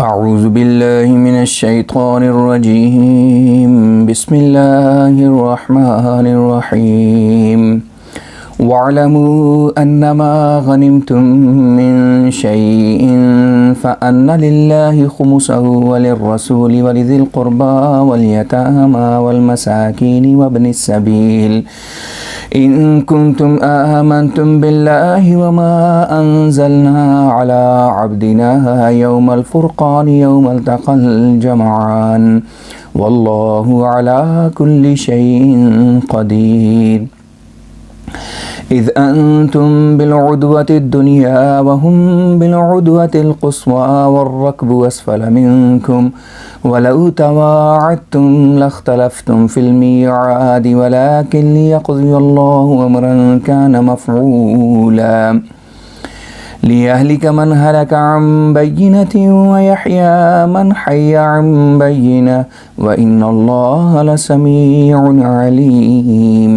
اعوذ باللہ من الشیطان الرجیم بسم اللہ الرحمن الرحیم وَاعْلَمُوا أَنَّمَا غَنِمْتُم مِّن شَيْءٍ فَأَنَّ لِلَّهِ خُمُسَهُ وَلِلرَّسُولِ وَلِذِي الْقُرْبَى وَالْيَتَامَى وَالْمَسَاكِينِ وَابْنِ السَّبِيلِ إِن كُنتُمْ آمَنتُم بِاللَّهِ وَمَا أَنزَلْنَا عَلَىٰ عَبْدِنَا يَوْمَ الْفُرْقَانِ يَوْمَ الْتَقَى الْجَمْعَانِ وَاللَّهُ عَلَىٰ كُلِّ شَيْءٍ قَدِيرٌ إذ أنتم بالعدوة الدنيا وهم بالعدوة القصوى والركب أسفل منكم ولو تواعدتم لاختلفتم في الميعاد ولكن ليقضي الله أمرا كان مفعولا ليهلك من هلك عن بينة ويحيى من حي عن بينة وإن الله لسميع عليم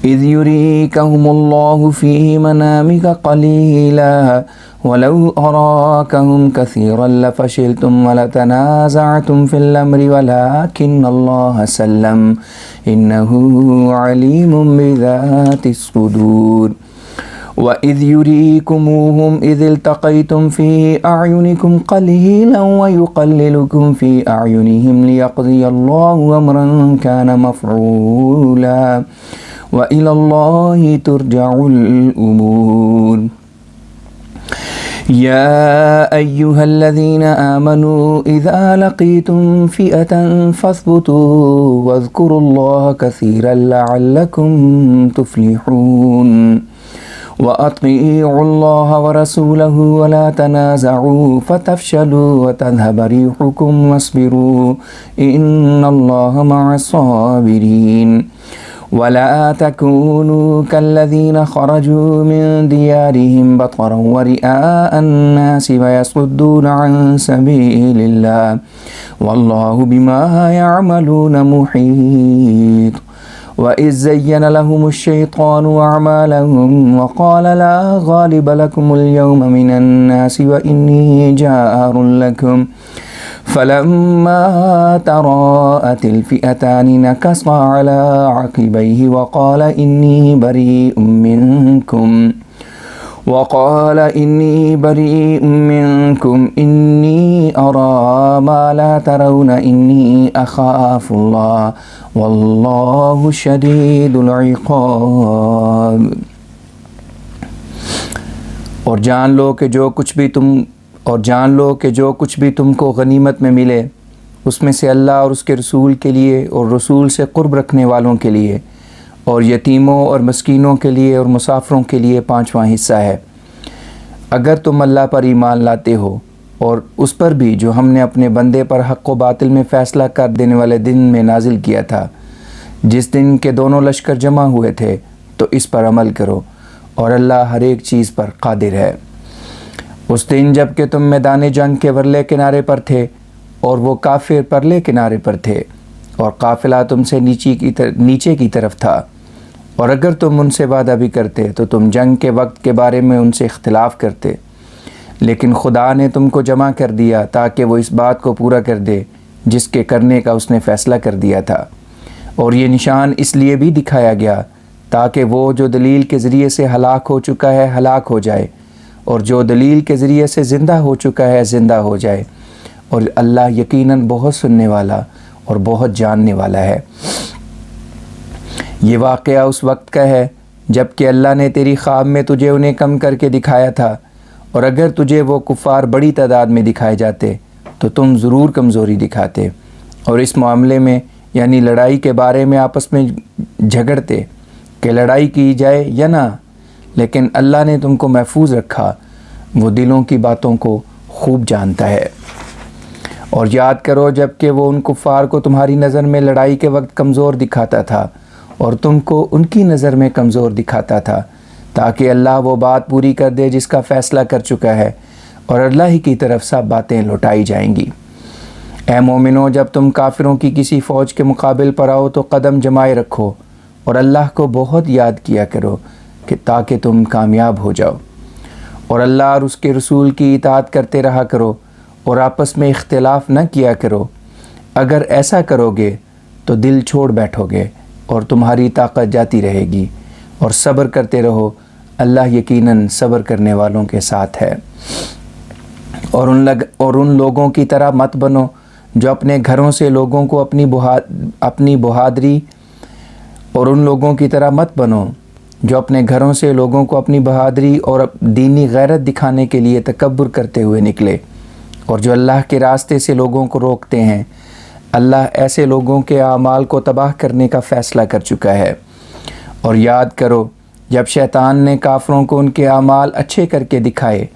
إذ يريكهم الله في منامك قليلا ولو أراكهم كثيرا لفشلتم ولتنازعتم في الأمر ولكن الله سلم إنه عليم بذات الصدور وإذ يريكموهم إذ التقيتم في أعينكم قليلا ويقللكم في أعينهم ليقضي الله أمرا كان مفعولا وإلى الله ترجع الأمور يا أيها الذين آمنوا إذا لقيتم فئة فاثبتوا واذكروا الله كثيرا لعلكم تفلحون وأطيعوا الله ورسوله ولا تنازعوا فتفشلوا وتذهب ريحكم واصبروا إن الله مع الصابرين ولا تكونوا كالذين خرجوا من ديارهم بطرا ورئاء الناس ويصدون عن سبيل الله والله بما يعملون محيط وإذ زين لهم الشيطان أعمالهم وقال لا غالب لكم اليوم من الناس وإني جار لكم فلما تراءت الفئتان نكص على عقبيه وقال إني بريء منكم إني أرى ما لا ترون إني أخاف الله والله شديد العقاب اور جان لو کہ جو کچھ بھی تم کو غنیمت میں ملے اس میں سے اللہ اور اس کے رسول کے لیے اور رسول سے قرب رکھنے والوں کے لیے اور یتیموں اور مسکینوں کے لیے اور مسافروں کے لیے 5واں حصہ ہے۔ اگر تم اللہ پر ایمان لاتے ہو اور اس پر بھی جو ہم نے اپنے بندے پر حق و باطل میں فیصلہ کر دینے والے دن میں نازل کیا تھا، جس دن کے دونوں لشکر جمع ہوئے تھے، تو اس پر عمل کرو اور اللہ ہر ایک چیز پر قادر ہے۔ اس دن جب کہ تم میدان جنگ کے ورلے کنارے پر تھے اور وہ کافر پرلے کنارے پر تھے اور قافلہ تم سے نیچے کی طرف تھا، اور اگر تم ان سے وعدہ بھی کرتے تو تم جنگ کے وقت کے بارے میں ان سے اختلاف کرتے، لیکن خدا نے تم کو جمع کر دیا تاکہ وہ اس بات کو پورا کر دے جس کے کرنے کا اس نے فیصلہ کر دیا تھا۔ اور یہ نشان اس لیے بھی دکھایا گیا تاکہ وہ جو دلیل کے ذریعے سے ہلاک ہو چکا ہے ہلاک ہو جائے، اور جو دلیل کے ذریعے سے زندہ ہو چکا ہے زندہ ہو جائے، اور اللہ یقیناً بہت سننے والا اور بہت جاننے والا ہے۔ یہ واقعہ اس وقت کا ہے جب کہ اللہ نے تیری خواب میں تجھے انہیں کم کر کے دکھایا تھا، اور اگر تجھے وہ کفار بڑی تعداد میں دکھائے جاتے تو تم ضرور کمزوری دکھاتے، اور اس معاملے میں یعنی لڑائی کے بارے میں آپس میں جھگڑتے کہ لڑائی کی جائے یا نہ، لیکن اللہ نے تم کو محفوظ رکھا، وہ دلوں کی باتوں کو خوب جانتا ہے۔ اور یاد کرو جب کہ وہ ان کفار کو تمہاری نظر میں لڑائی کے وقت کمزور دکھاتا تھا اور تم کو ان کی نظر میں کمزور دکھاتا تھا، تاکہ اللہ وہ بات پوری کر دے جس کا فیصلہ کر چکا ہے، اور اللہ ہی کی طرف سب باتیں لوٹائی جائیں گی۔ اے مومنو، جب تم کافروں کی کسی فوج کے مقابل پر آؤ تو قدم جمائے رکھو اور اللہ کو بہت یاد کیا کرو کہ تاکہ تم کامیاب ہو جاؤ، اور اللہ اور اس کے رسول کی اطاعت کرتے رہا کرو اور آپس میں اختلاف نہ کیا کرو۔ اگر ایسا کرو گے تو دل چھوڑ بیٹھو گے اور تمہاری طاقت جاتی رہے گی، اور صبر کرتے رہو، اللہ یقیناً صبر کرنے والوں کے ساتھ ہے۔ اور ان لوگوں کی طرح مت بنو جو اپنے گھروں سے لوگوں کو اپنی بہادری اور ان لوگوں کی طرح مت بنو جو اپنے گھروں سے لوگوں کو اپنی بہادری اور دینی غیرت دکھانے کے لیے تکبر کرتے ہوئے نکلے، اور جو اللہ کے راستے سے لوگوں کو روکتے ہیں۔ اللہ ایسے لوگوں کے اعمال کو تباہ کرنے کا فیصلہ کر چکا ہے۔ اور یاد کرو جب شیطان نے کافروں کو ان کے اعمال اچھے کر کے دکھائے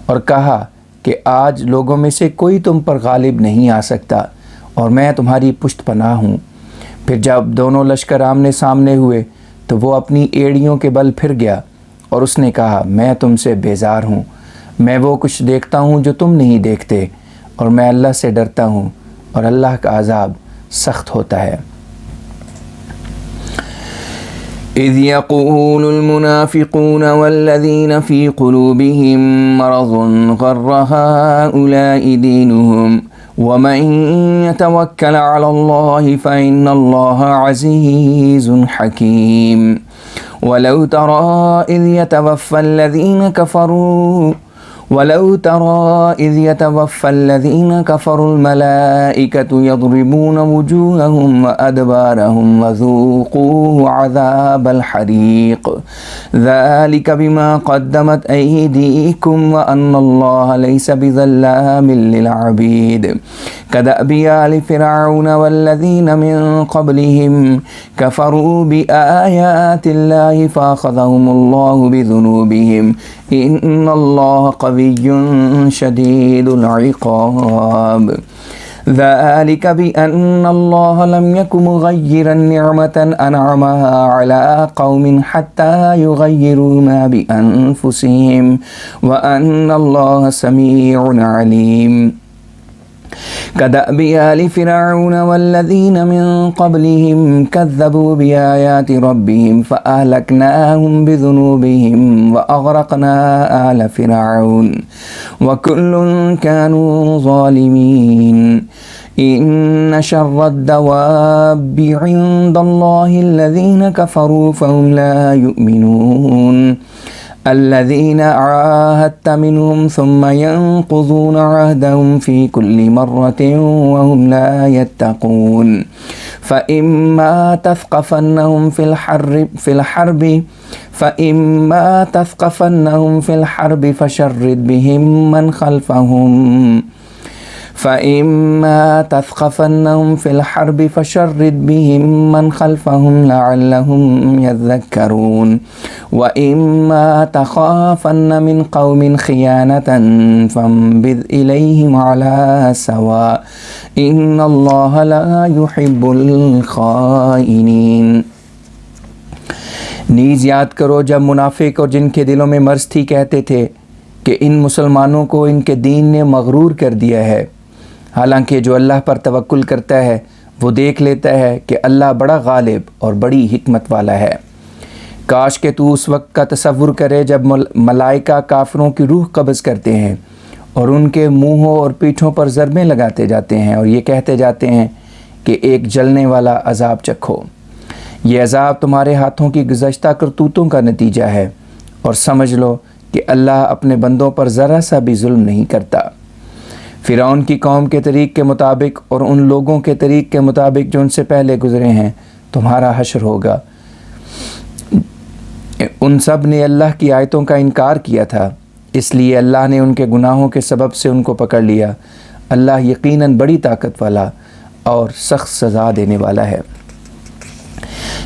اور کہا کہ آج لوگوں میں سے کوئی تم پر غالب نہیں آ سکتا اور میں تمہاری پشت پناہ ہوں، پھر جب دونوں لشکر آمنے سامنے ہوئے تو وہ اپنی ایڑیوں کے بل پھر گیا اور اس نے کہا میں تم سے بیزار ہوں، میں وہ کچھ دیکھتا ہوں جو تم نہیں دیکھتے، اور میں اللہ سے ڈرتا ہوں اور اللہ کا عذاب سخت ہوتا ہے۔ اذ يقول المنافقون والذين في قلوبهم مرض غر هؤلاء دينهم ومن يتوكل على الله فإن الله عزيز حكيم ولو ترى إذ يتوفى الذين كفروا الملائكة يضربون وجوههم وأدبارهم وذوقوا عذاب الحريق ذلك بما قدمت أيديكم وأن الله ليس بظلام للعبيد كدأب آل فرعون والذين من قبلهم كفروا بآيات الله فأخذهم الله بذنوبهم إن الله قوي شديد العقاب ذلك بأن الله لم يكن مغيرا نعمة أنعمها على قوم حتى يغيروا ما بأنفسهم وأن الله سميع عليم كدأب آل فرعون والذين من قبلهم كذبوا بآيات ربهم فأهلكناهم بذنوبهم وأغرقنا آل فرعون وكل كانوا ظالمين إن شر الدواب عند الله الذين كفروا فهم لا يؤمنون الذين عاهدت منهم ثم ينقضون عهدهم في كل مرة وهم لا يتقون فإما تثقفنهم في الحرب فشرد بهم من خلفهم لعلهم يذكرون وإما تخافن من قوم خيانة فانبذ إليهم على سواء إن الله لا يحب الخائنين۔ نیز یاد کرو جب منافق اور جن کے دلوں میں مرض تھی کہتے تھے کہ ان مسلمانوں کو ان کے دین نے مغرور کر دیا ہے، حالانکہ جو اللہ پر توکل کرتا ہے وہ دیکھ لیتا ہے کہ اللہ بڑا غالب اور بڑی حکمت والا ہے۔ کاش کہ تو اس وقت کا تصور کرے جب ملائکہ کافروں کی روح قبض کرتے ہیں اور ان کے منہوں اور پیٹھوں پر ضربیں لگاتے جاتے ہیں اور یہ کہتے جاتے ہیں کہ ایک جلنے والا عذاب چکھو۔ یہ عذاب تمہارے ہاتھوں کی گزشتہ کرتوتوں کا نتیجہ ہے، اور سمجھ لو کہ اللہ اپنے بندوں پر ذرا سا بھی ظلم نہیں کرتا۔ فرعون کی قوم کے طریق کے مطابق اور ان لوگوں کے طریق کے مطابق جو ان سے پہلے گزرے ہیں تمہارا حشر ہوگا۔ ان سب نے اللہ کی آیتوں کا انکار کیا تھا، اس لیے اللہ نے ان کے گناہوں کے سبب سے ان کو پکڑ لیا۔ اللہ یقیناً بڑی طاقت والا اور سخت سزا دینے والا ہے۔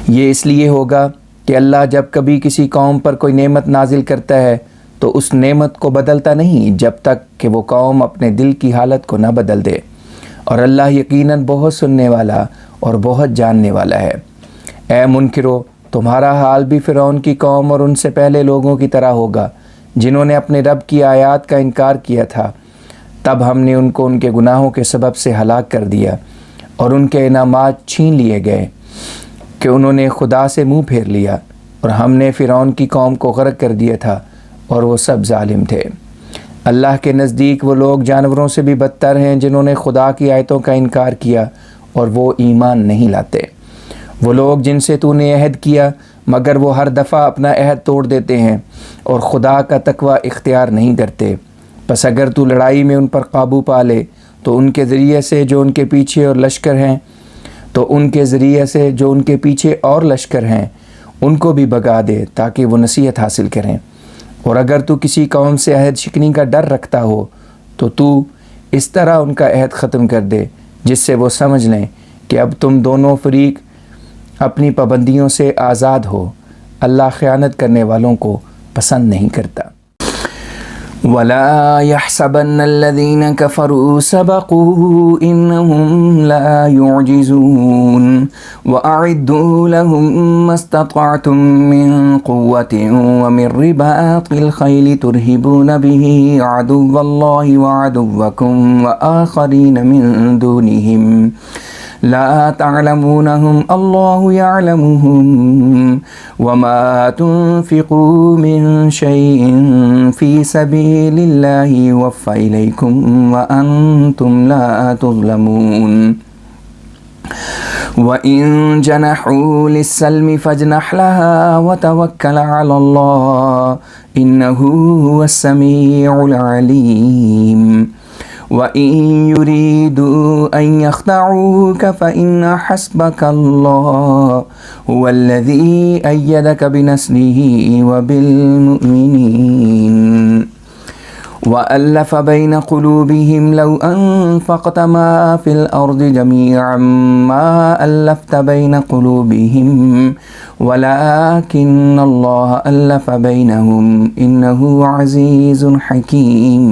یہ اس لیے ہوگا کہ اللہ جب کبھی کسی قوم پر کوئی نعمت نازل کرتا ہے تو اس نعمت کو بدلتا نہیں جب تک کہ وہ قوم اپنے دل کی حالت کو نہ بدل دے، اور اللہ یقیناً بہت سننے والا اور بہت جاننے والا ہے۔ اے منکرو، تمہارا حال بھی فرعون کی قوم اور ان سے پہلے لوگوں کی طرح ہوگا جنہوں نے اپنے رب کی آیات کا انکار کیا تھا۔ تب ہم نے ان کو ان کے گناہوں کے سبب سے ہلاک کر دیا اور ان کے انعامات چھین لیے گئے کہ انہوں نے خدا سے منہ پھیر لیا، اور ہم نے فرعون کی قوم کو غرق کر دیا تھا اور وہ سب ظالم تھے۔ اللہ کے نزدیک وہ لوگ جانوروں سے بھی بدتر ہیں جنہوں نے خدا کی آیتوں کا انکار کیا اور وہ ایمان نہیں لاتے۔ وہ لوگ جن سے تو نے عہد کیا مگر وہ ہر دفعہ اپنا عہد توڑ دیتے ہیں اور خدا کا تقوی اختیار نہیں کرتے۔ پس اگر تو لڑائی میں ان پر قابو پا لے تو ان کے ذریعے سے جو ان کے پیچھے اور لشکر ہیں اور لشکر ہیں ان کو بھی بھگا دے تاکہ وہ نصیحت حاصل کریں۔ اور اگر تو کسی قوم سے عہد شکنی کا ڈر رکھتا ہو تو اس طرح ان کا عہد ختم کر دے جس سے وہ سمجھ لیں کہ اب تم دونوں فریق اپنی پابندیوں سے آزاد ہو۔ اللہ خیانت کرنے والوں کو پسند نہیں کرتا۔ وَلَا يَحْسَبَنَّ الَّذِينَ كَفَرُوا سَبَقُوا إِنَّهُمْ لَا يُعْجِزُونَ وَأَعِدُّوا لَهُم مَّا اسْتَطَعْتُم مِّن قُوَّةٍ وَمِن رِّبَاطِ الْخَيْلِ تُرْهِبُونَ بِهِ عَدُوَّ اللَّهِ وَعَدُوَّكُمْ وَآخَرِينَ مِن دُونِهِمْ لا تعلمونهم الله يعلمهم وما تنفقوا من شيء في سبيل الله يوفى إليكم وأنتم لا تظلمون وَإِن جَنَحُوا لِلسَّلْمِ فَاجْنَحْ لَهَا وَتَوَكَّلْ عَلَى اللَّهِ إِنَّهُ هُوَ السَّمِيعُ الْعَلِيمُ وَإِن يُرِيدُوا أَن يَخْدَعُوكَ فَإِنَّ حَسْبَكَ اللَّهُ هُوَ الَّذِي أَيَّدَكَ بِنَصْرِهِ وَبِالْمُؤْمِنِينَ وَأَلَّفَ بَيْنَ قُلُوبِهِمْ لَوْ أَنفَقْتَ مَا فِي الْأَرْضِ جَمِيعًا مَا أَلَّفْتَ بَيْنَ قُلُوبِهِمْ وَلَكِنَّ اللَّهَ أَلَّفَ بَيْنَهُمْ إِنَّهُ عَزِيزٌ حَكِيمٌ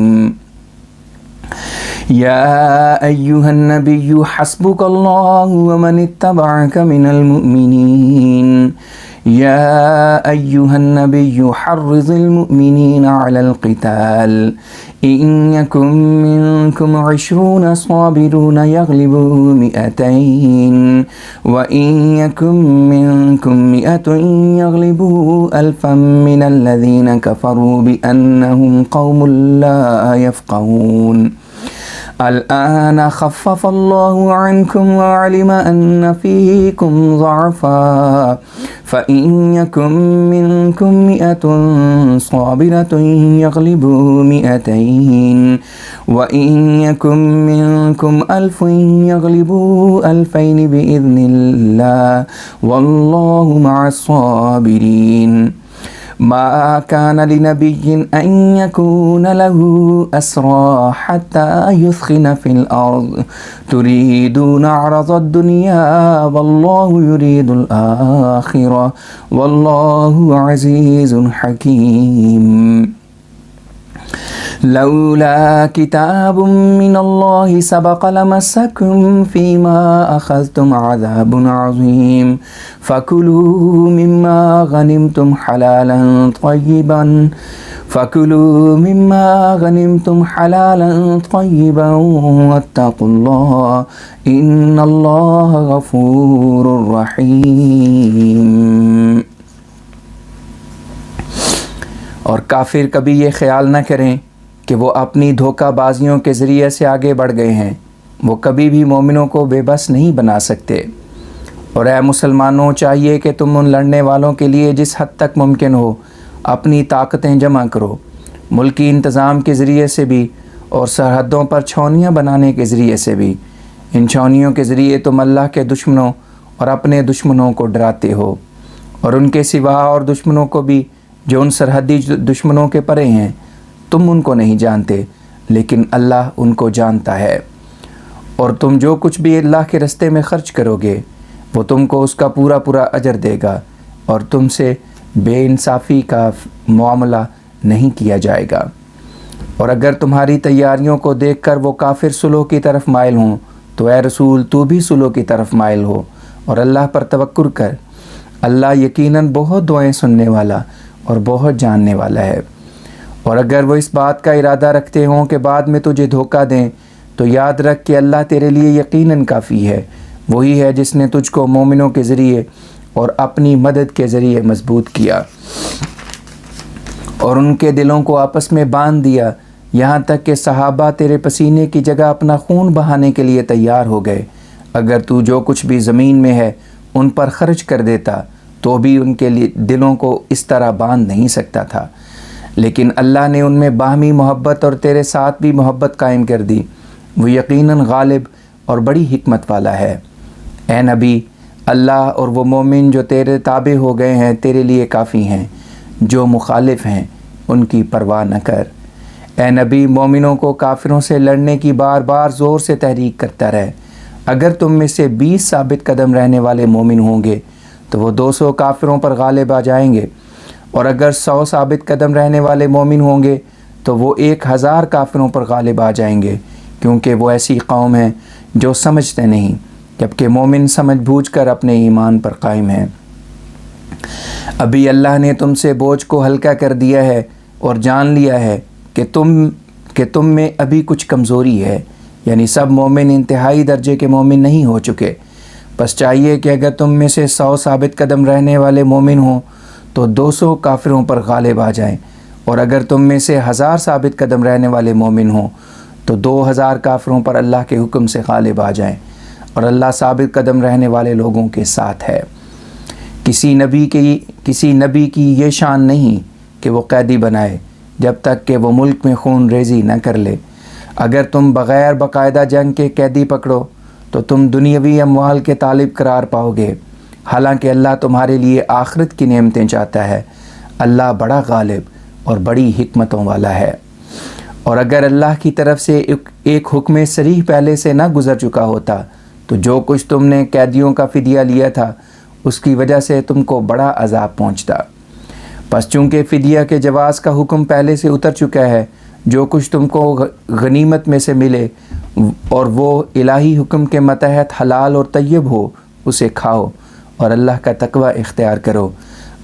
يا أيها النبي حسبك الله ومن اتبعك من المؤمنين يا أيها النبي حرض المؤمنين على القتال إن يكن منكم 20 صابرون يغلبوا 200 وإن يكن منكم 100 يغلبوا 1000 من الذين كفروا بأنهم قوم لا يفقهون الآن خفف الله عنكم وعلم أن فيكم ضعفا فإن يكن منكم 100 صابرة يغلبوا 200 وإن يكن منكم 1000 يغلبوا 2000 بإذن الله والله مع الصابرين ما كان لنبي أن يكون له أسرى حتى يثخن في الأرض تريدون عرض الدنيا والله يريد الآخرة والله عزيز حكيم لولا كتاب من الله سبق لمسكم فيما أخذتم عذاب عظيم فكلوا مما غنمتم حلالا طيبا واتقوا الله إن الله غفور رحيم۔ اور کافر کبھی یہ خیال نہ کریں کہ وہ اپنی دھوکہ بازیوں کے ذریعے سے آگے بڑھ گئے ہیں، وہ کبھی بھی مومنوں کو بے بس نہیں بنا سکتے۔ اور اے مسلمانوں، چاہیے کہ تم ان لڑنے والوں کے لیے جس حد تک ممکن ہو اپنی طاقتیں جمع کرو، ملکی انتظام کے ذریعے سے بھی اور سرحدوں پر چھاؤنیاں بنانے کے ذریعے سے بھی۔ ان چھاؤنیوں کے ذریعے تم اللہ کے دشمنوں اور اپنے دشمنوں کو ڈراتے ہو، اور ان کے سوا اور دشمنوں کو بھی جو ان سرحدی دشمنوں کے پرے ہیں۔ تم ان کو نہیں جانتے لیکن اللہ ان کو جانتا ہے، اور تم جو کچھ بھی اللہ کے راستے میں خرچ کرو گے وہ تم کو اس کا پورا اجر دے گا، اور تم سے بے انصافی کا معاملہ نہیں کیا جائے گا۔ اور اگر تمہاری تیاریوں کو دیکھ کر وہ کافر صلح کی طرف مائل ہوں تو اے رسول تو بھی صلح کی طرف مائل ہو اور اللہ پر توکل کر، اللہ یقیناً بہت دعائیں سننے والا اور بہت جاننے والا ہے۔ اور اگر وہ اس بات کا ارادہ رکھتے ہوں کہ بعد میں تجھے دھوکہ دیں تو یاد رکھ کہ اللہ تیرے لیے یقیناً کافی ہے، وہی ہے جس نے تجھ کو مومنوں کے ذریعے اور اپنی مدد کے ذریعے مضبوط کیا۔ اور ان کے دلوں کو آپس میں باندھ دیا، یہاں تک کہ صحابہ تیرے پسینے کی جگہ اپنا خون بہانے کے لیے تیار ہو گئے۔ اگر تو جو کچھ بھی زمین میں ہے ان پر خرچ کر دیتا تو بھی ان کے لیے دلوں کو اس طرح باندھ نہیں سکتا تھا، لیکن اللہ نے ان میں باہمی محبت اور تیرے ساتھ بھی محبت قائم کر دی۔ وہ یقیناً غالب اور بڑی حکمت والا ہے۔ اے نبی، اللہ اور وہ مومن جو تیرے تابع ہو گئے ہیں تیرے لیے کافی ہیں، جو مخالف ہیں ان کی پرواہ نہ کر۔ اے نبی، مومنوں کو کافروں سے لڑنے کی بار بار زور سے تحریک کرتا رہے۔ اگر تم میں سے 20 ثابت قدم رہنے والے مومن ہوں گے تو وہ 200 کافروں پر غالب آ جائیں گے، اور اگر 100 ثابت قدم رہنے والے مومن ہوں گے تو وہ 1000 کافروں پر غالب آ جائیں گے، کیونکہ وہ ایسی قوم ہے جو سمجھتے نہیں، جبکہ مومن سمجھ بوجھ کر اپنے ایمان پر قائم ہیں۔ ابھی اللہ نے تم سے بوجھ کو ہلکا کر دیا ہے اور جان لیا ہے کہ تم میں ابھی کچھ کمزوری ہے، یعنی سب مومن انتہائی درجے کے مومن نہیں ہو چکے۔ بس چاہیے کہ اگر تم میں سے 100 ثابت قدم رہنے والے مومن ہوں تو 200 کافروں پر غالب آ جائیں، اور اگر تم میں سے 1000 ثابت قدم رہنے والے مومن ہوں تو 2000 کافروں پر اللہ کے حکم سے غالب آ جائیں، اور اللہ ثابت قدم رہنے والے لوگوں کے ساتھ ہے۔ کسی نبی کی یہ شان نہیں کہ وہ قیدی بنائے جب تک کہ وہ ملک میں خون ریزی نہ کر لے۔ اگر تم بغیر باقاعدہ جنگ کے قیدی پکڑو تو تم دنیاوی اموال کے طالب قرار پاؤ گے، حالانکہ اللہ تمہارے لیے آخرت کی نعمتیں چاہتا ہے۔ اللہ بڑا غالب اور بڑی حکمتوں والا ہے۔ اور اگر اللہ کی طرف سے ایک حکم صریح پہلے سے نہ گزر چکا ہوتا تو جو کچھ تم نے قیدیوں کا فدیہ لیا تھا اس کی وجہ سے تم کو بڑا عذاب پہنچتا۔ پس چونکہ فدیہ کے جواز کا حکم پہلے سے اتر چکا ہے، جو کچھ تم کو غنیمت میں سے ملے اور وہ الہی حکم کے متحد حلال اور طیب ہو اسے کھاؤ، اور اللہ کا تقوی اختیار کرو۔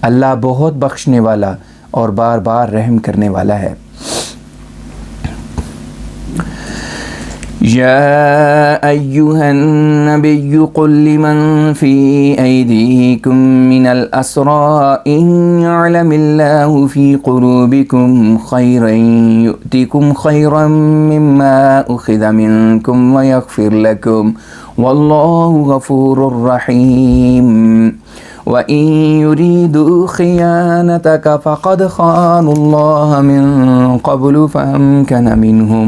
اللہ بہت بخشنے والا اور بار بار رحم کرنے والا ہے۔ یا ایہا النبی قل لمن فی ایدیکم من الاسراء ان یعلم اللہ فی قلوبکم خیرا یؤتکم خیرا مما اخذ منکم ویغفر لکم واللہ غفور رحیم وَإِن يُرِيدُوا خِيَانَتَكَ فَقَدْ خَانُوا اللَّهَ مِن قَبْلُ فَأَمْكَنَ مِنْهُمْ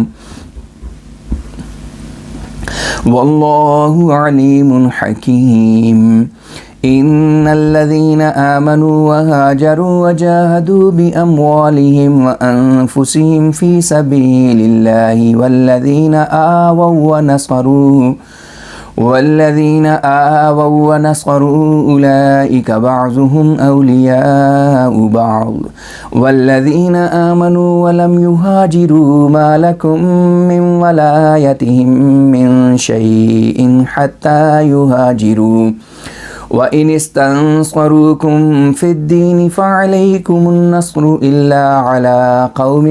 وَاللَّهُ عَلِيمٌ حَكِيمٌ إِنَّ الَّذِينَ آمَنُوا وَهَاجَرُوا وَجَاهَدُوا بِأَمْوَالِهِمْ وَأَنفُسِهِمْ فِي سَبِيلِ اللَّهِ والذين آووا ونصروا أولئك بعضهم أولياء بعض والذين آمنوا ولم يهاجروا ما لكم من ولايتهم من شيء حتى يهاجروا وَإِنِ اسْتَنصَرُوكُمْ فِي الدِّينِ فَعَلَيْكُمُ النَّصْرُ إِلَّا عَلَىٰ قَوْمٍ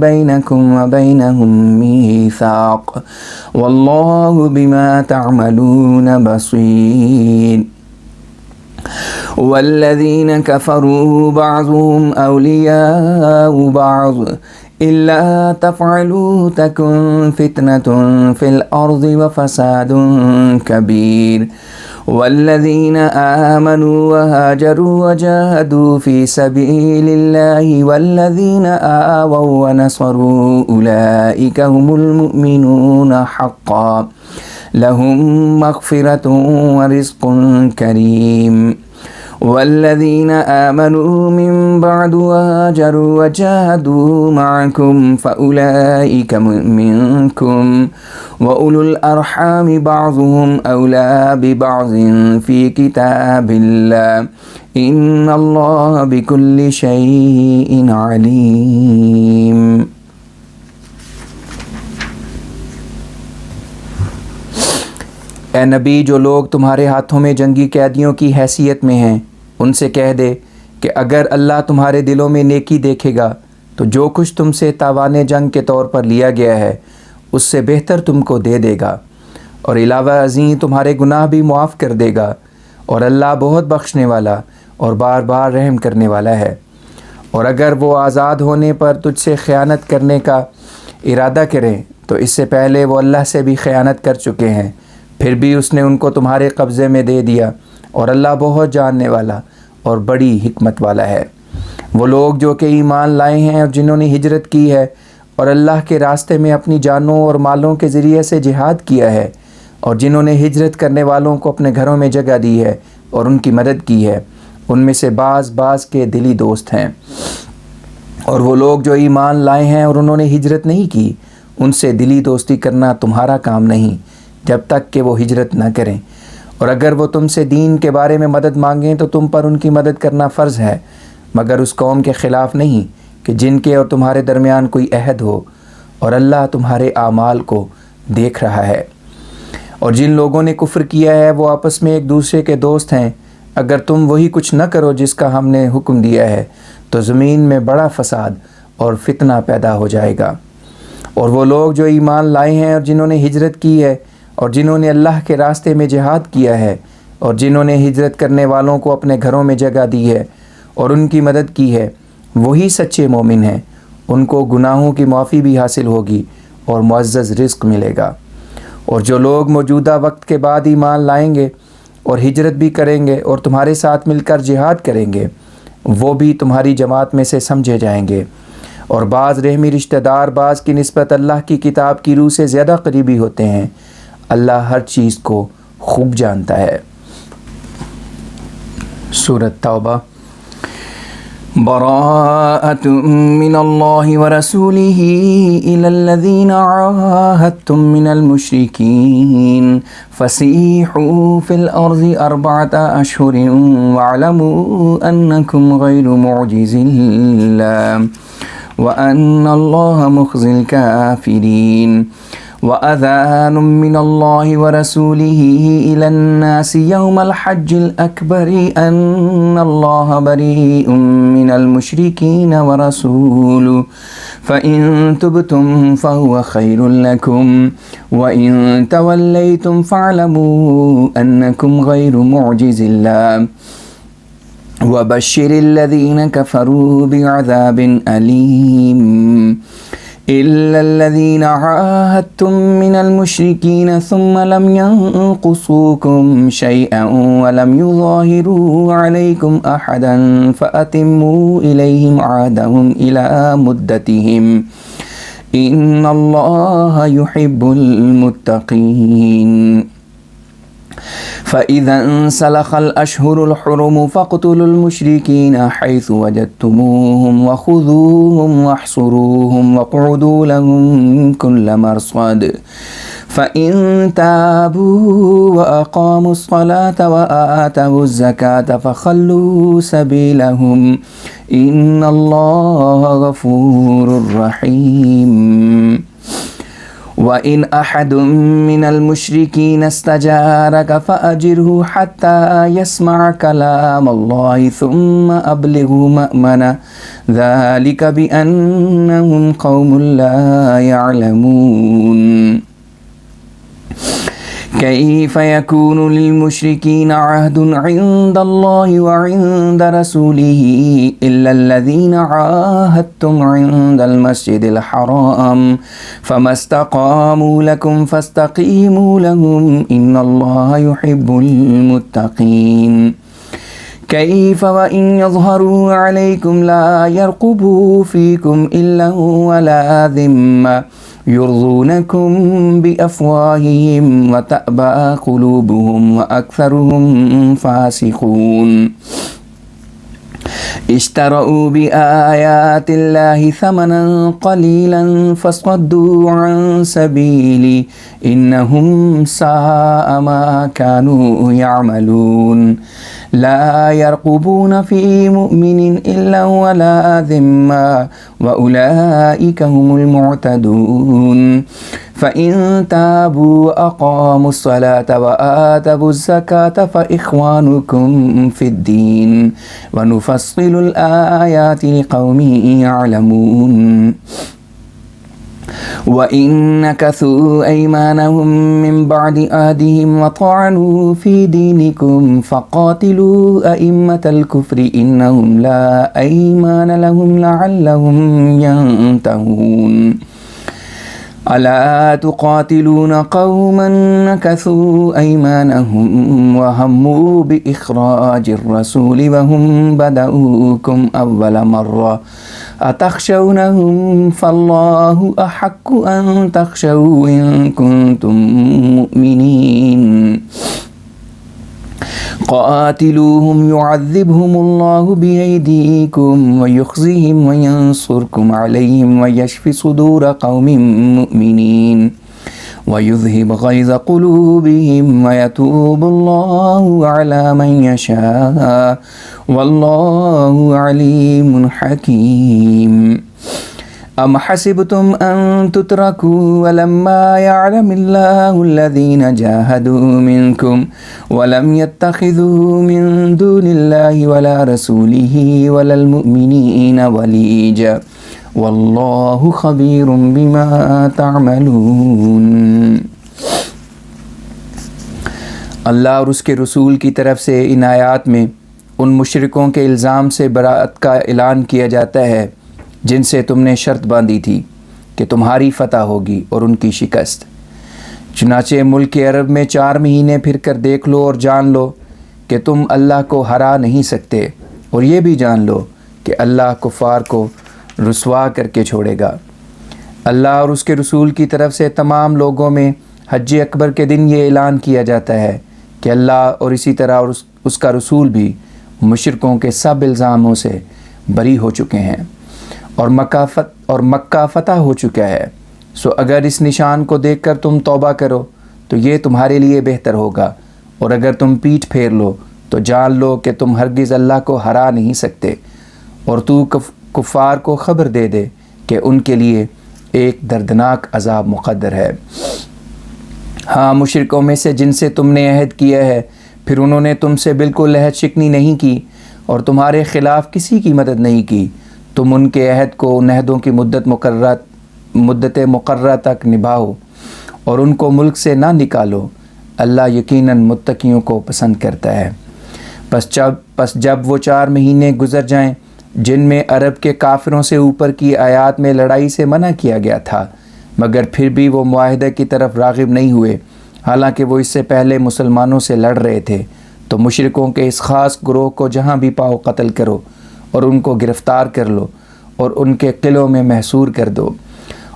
بَيْنَكُمْ وَبَيْنَهُم مِّيثَاقٌ وَاللَّهُ بِمَا تَعْمَلُونَ بَصِيرٌ وَالَّذِينَ كَفَرُوا بَعْضُهُمْ أَوْلِيَاءُ بَعْضٍ إِلَّا تَفْعَلُوا تَكُن فِتْنَةٌ فِي الْأَرْضِ وَفَسَادٌ كَبِيرٌ والذين آمنوا وهاجروا وجاهدوا في سبيل الله والذين آووا ونصروا أولئك هم المؤمنون حقا لهم مغفرة ورزق كريم والذين آمنوا من بعد وهاجروا وجاهدوا معكم فأولئك منكم وأولو الأرحام بعضهم أولى ببعض في كتاب الله إن الله بكل شيء عليم۔ اے نبی، جو لوگ تمہارے ہاتھوں میں جنگی قیدیوں کی حیثیت میں ہیں ان سے کہہ دے کہ اگر اللہ تمہارے دلوں میں نیکی دیکھے گا تو جو کچھ تم سے تاوان جنگ کے طور پر لیا گیا ہے اس سے بہتر تم کو دے دے گا، اور علاوہ ازیں تمہارے گناہ بھی معاف کر دے گا، اور اللہ بہت بخشنے والا اور بار بار رحم کرنے والا ہے۔ اور اگر وہ آزاد ہونے پر تجھ سے خیانت کرنے کا ارادہ کریں تو اس سے پہلے وہ اللہ سے بھی خیانت کر چکے ہیں، پھر بھی اس نے ان کو تمہارے قبضے میں دے دیا، اور اللہ بہت جاننے والا اور بڑی حکمت والا ہے۔ وہ لوگ جو کہ ایمان لائے ہیں اور جنہوں نے ہجرت کی ہے اور اللہ کے راستے میں اپنی جانوں اور مالوں کے ذریعے سے جہاد کیا ہے، اور جنہوں نے ہجرت کرنے والوں کو اپنے گھروں میں جگہ دی ہے اور ان کی مدد کی ہے، ان میں سے بعض کے دلی دوست ہیں۔ اور وہ لوگ جو ایمان لائے ہیں اور انہوں نے ہجرت نہیں کی، ان سے دلی دوستی کرنا تمہارا کام نہیں جب تک کہ وہ ہجرت نہ کریں، اور اگر وہ تم سے دین کے بارے میں مدد مانگیں تو تم پر ان کی مدد کرنا فرض ہے، مگر اس قوم کے خلاف نہیں کہ جن کے اور تمہارے درمیان کوئی عہد ہو، اور اللہ تمہارے اعمال کو دیکھ رہا ہے۔ اور جن لوگوں نے کفر کیا ہے وہ آپس میں ایک دوسرے کے دوست ہیں، اگر تم وہی کچھ نہ کرو جس کا ہم نے حکم دیا ہے تو زمین میں بڑا فساد اور فتنہ پیدا ہو جائے گا۔ اور وہ لوگ جو ایمان لائے ہیں اور جنہوں نے ہجرت کی ہے اور جنہوں نے اللہ کے راستے میں جہاد کیا ہے اور جنہوں نے ہجرت کرنے والوں کو اپنے گھروں میں جگہ دی ہے اور ان کی مدد کی ہے، وہی سچے مومن ہیں، ان کو گناہوں کی معافی بھی حاصل ہوگی اور معزز رزق ملے گا۔ اور جو لوگ موجودہ وقت کے بعد ایمان لائیں گے اور ہجرت بھی کریں گے اور تمہارے ساتھ مل کر جہاد کریں گے، وہ بھی تمہاری جماعت میں سے سمجھے جائیں گے، اور بعض رحمی رشتہ دار بعض کی نسبت اللہ کی کتاب کی روح سے زیادہ قریبی ہوتے ہیں۔ اللہ ہر چیز کو خوب جانتا ہے۔ سورۃ توبہ۔ براءۃ من اللہ ورسولہ الی الذین عاہدتم من المشرکین فسیحوا فی الارض اربعۃ اشہر واعلموا انکم غیر معجزی اللہ وان اللہ مخزی الکافرین۔ وَأَذَانٌ مِّنَ اللَّهِ وَرَسُولِهِ إِلَى النَّاسِ يَوْمَ الْحَجِّ الْأَكْبَرِ أَنَّ اللَّهَ بَرِيءٌ مِّنَ الْمُشْرِكِينَ وَرَسُولُهُ فَإِن تُبْتُمْ فَهُوَ خَيْرٌ لَّكُمْ وَإِن تَوَلَّيْتُمْ فَاعْلَمُوا أَنَّكُمْ غَيْرُ مُعْجِزِي اللَّهِ وَبَشِّرِ الَّذِينَ كَفَرُوا بِعَذَابٍ أَلِيمٍ۔ إِلَّا الَّذِينَ عَاهَدتُّم مِّنَ الْمُشْرِكِينَ ثُمَّ لَمْ يَنقُصُوكُمْ شَيْئًا وَلَمْ يُظَاهِرُوا عَلَيْكُمْ أَحَدًا فَأَتِمُّوا إِلَيْهِمْ عَهْدَهُمْ إِلَى مُدَّتِهِمْ إِنَّ اللَّهَ يُحِبُّ الْمُتَّقِينَ۔ فَإِذَا انسَلَخَ الْأَشْهُرُ الْحُرُمُ فَاقْتُلُوا الْمُشْرِكِينَ حَيْثُ وَجَدتُّمُوهُمْ وَخُذُوهُمْ وَاحْصُرُوهُمْ وَاقْعُدُوا لَهُمْ كُلَّ مَرْصَدٍ فَإِن تَابُوا وَأَقَامُوا الصَّلَاةَ وَآتَوُا الزَّكَاةَ فَخَلُّوا سَبِيلَهُمْ إِنَّ اللَّهَ غَفُورٌ رَّحِيمٌ۔ وَإِنْ أَحَدٌ مِّنَ الْمُشْرِكِينَ اسْتَجَارَكَ فَأَجِرْهُ حَتَّى يَسْمَعَ كَلَامَ اللَّهِ ثُمَّ أَبْلِغْهُ مَأْمَنَهُ ذَلِكَ بِأَنَّهُمْ قَوْمٌ لَّا يَعْلَمُونَ۔ كيف يكون للمشركين عهد عند الله وعند رسوله إلا الذين عاهدتم عند المسجد الحرام فما استقاموا لكم فاستقيموا لهم إن الله يحب المتقين۔ كيف وإن يظهروا عليكم لا يرقبوا فيكم إلا ولا ذمة يرضونكم بأفواههم وتأبى قلوبهم وأكثرهم فاسقون۔ اشتروا بآيات الله ثمنا قليلا فصدوا عن سبيلي إنهم ساء ما كانوا يعملون۔ لا يرقبون في مؤمن إلا ولا ذمة وأولئك هم المعتدون۔ فإن تابوا وأقاموا الصلاة وآتوا الزكاة فإخوانكم في الدين ونفصل الآيات لقوم يعلمون۔ وَإِن نَكَثُوا أَيْمَانَهُم مِّن بَعْدِ عَهْدِهِمْ وَطَعَنُوا فِي دِينِكُمْ فَقَاتِلُوا أَئِمَّةَ الْكُفْرِ إِنَّهُمْ لَا أَيْمَانَ لَهُمْ لَعَلَّهُمْ يَنْتَهُونَ أَلَا تُقَاتِلُونَ قَوْمًا نَكَثُوا أَيْمَانَهُمْ وَهَمُّوا بِإِخْرَاجِ الرَّسُولِ وَهُمْ بَدَؤُوكُمْ أَوَّلَ مَرَّةٍ أَتَخْشَوْنَهُمْ فَاللَّهُ أَحَقُّ أَن تَخْشَوْهُ إِن كُنتُم مُّؤْمِنِينَ قاتلوهم يعذبهم الله بأيديكم ويخزيهم وينصركم عليهم ويشفي صدور قوم مؤمنين ويذهب غيظ قلوبهم ويتوب الله على من يشاء والله عليم حكيم أم حسبتم أن تتركوا ولما يعلم الله الذين جاهدوا منكم ولم يتخذوا من دون الله ولا رسوله ولا المؤمنين وليجا والله خبير بما تعملون۔ اللہ اور اس کے رسول کی طرف سے ان آیات میں ان مشرکوں کے الزام سے براءت کا اعلان کیا جاتا ہے جن سے تم نے شرط باندھی تھی کہ تمہاری فتح ہوگی اور ان کی شکست۔ چنانچہ ملک عرب میں 4 مہینے پھر کر دیکھ لو اور جان لو کہ تم اللہ کو ہرا نہیں سکتے، اور یہ بھی جان لو کہ اللہ کفار کو رسوا کر کے چھوڑے گا۔ اللہ اور اس کے رسول کی طرف سے تمام لوگوں میں حج اکبر کے دن یہ اعلان کیا جاتا ہے کہ اللہ اور اسی طرح اور اس کا رسول بھی مشرکوں کے سب الزاموں سے بری ہو چکے ہیں اور مکہ فتح ہو چکا ہے۔ سو اگر اس نشان کو دیکھ کر تم توبہ کرو تو یہ تمہارے لیے بہتر ہوگا، اور اگر تم پیٹھ پھیر لو تو جان لو کہ تم ہرگز اللہ کو ہرا نہیں سکتے، اور تو کفار کو خبر دے دے کہ ان کے لیے ایک دردناک عذاب مقدر ہے۔ ہاں، مشرکوں میں سے جن سے تم نے عہد کیا ہے پھر انہوں نے تم سے بالکل عہد شکنی نہیں کی اور تمہارے خلاف کسی کی مدد نہیں کی، تم ان کے عہد کو ان عہدوں کی مدت مقررہ تک نبھاؤ اور ان کو ملک سے نہ نکالو، اللہ یقیناً متقیوں کو پسند کرتا ہے۔ پس جب وہ 4 مہینے گزر جائیں جن میں عرب کے کافروں سے اوپر کی آیات میں لڑائی سے منع کیا گیا تھا، مگر پھر بھی وہ معاہدے کی طرف راغب نہیں ہوئے، حالانکہ وہ اس سے پہلے مسلمانوں سے لڑ رہے تھے، تو مشرکوں کے اس خاص گروہ کو جہاں بھی پاؤ قتل کرو اور ان کو گرفتار کر لو اور ان کے قلعوں میں محصور کر دو،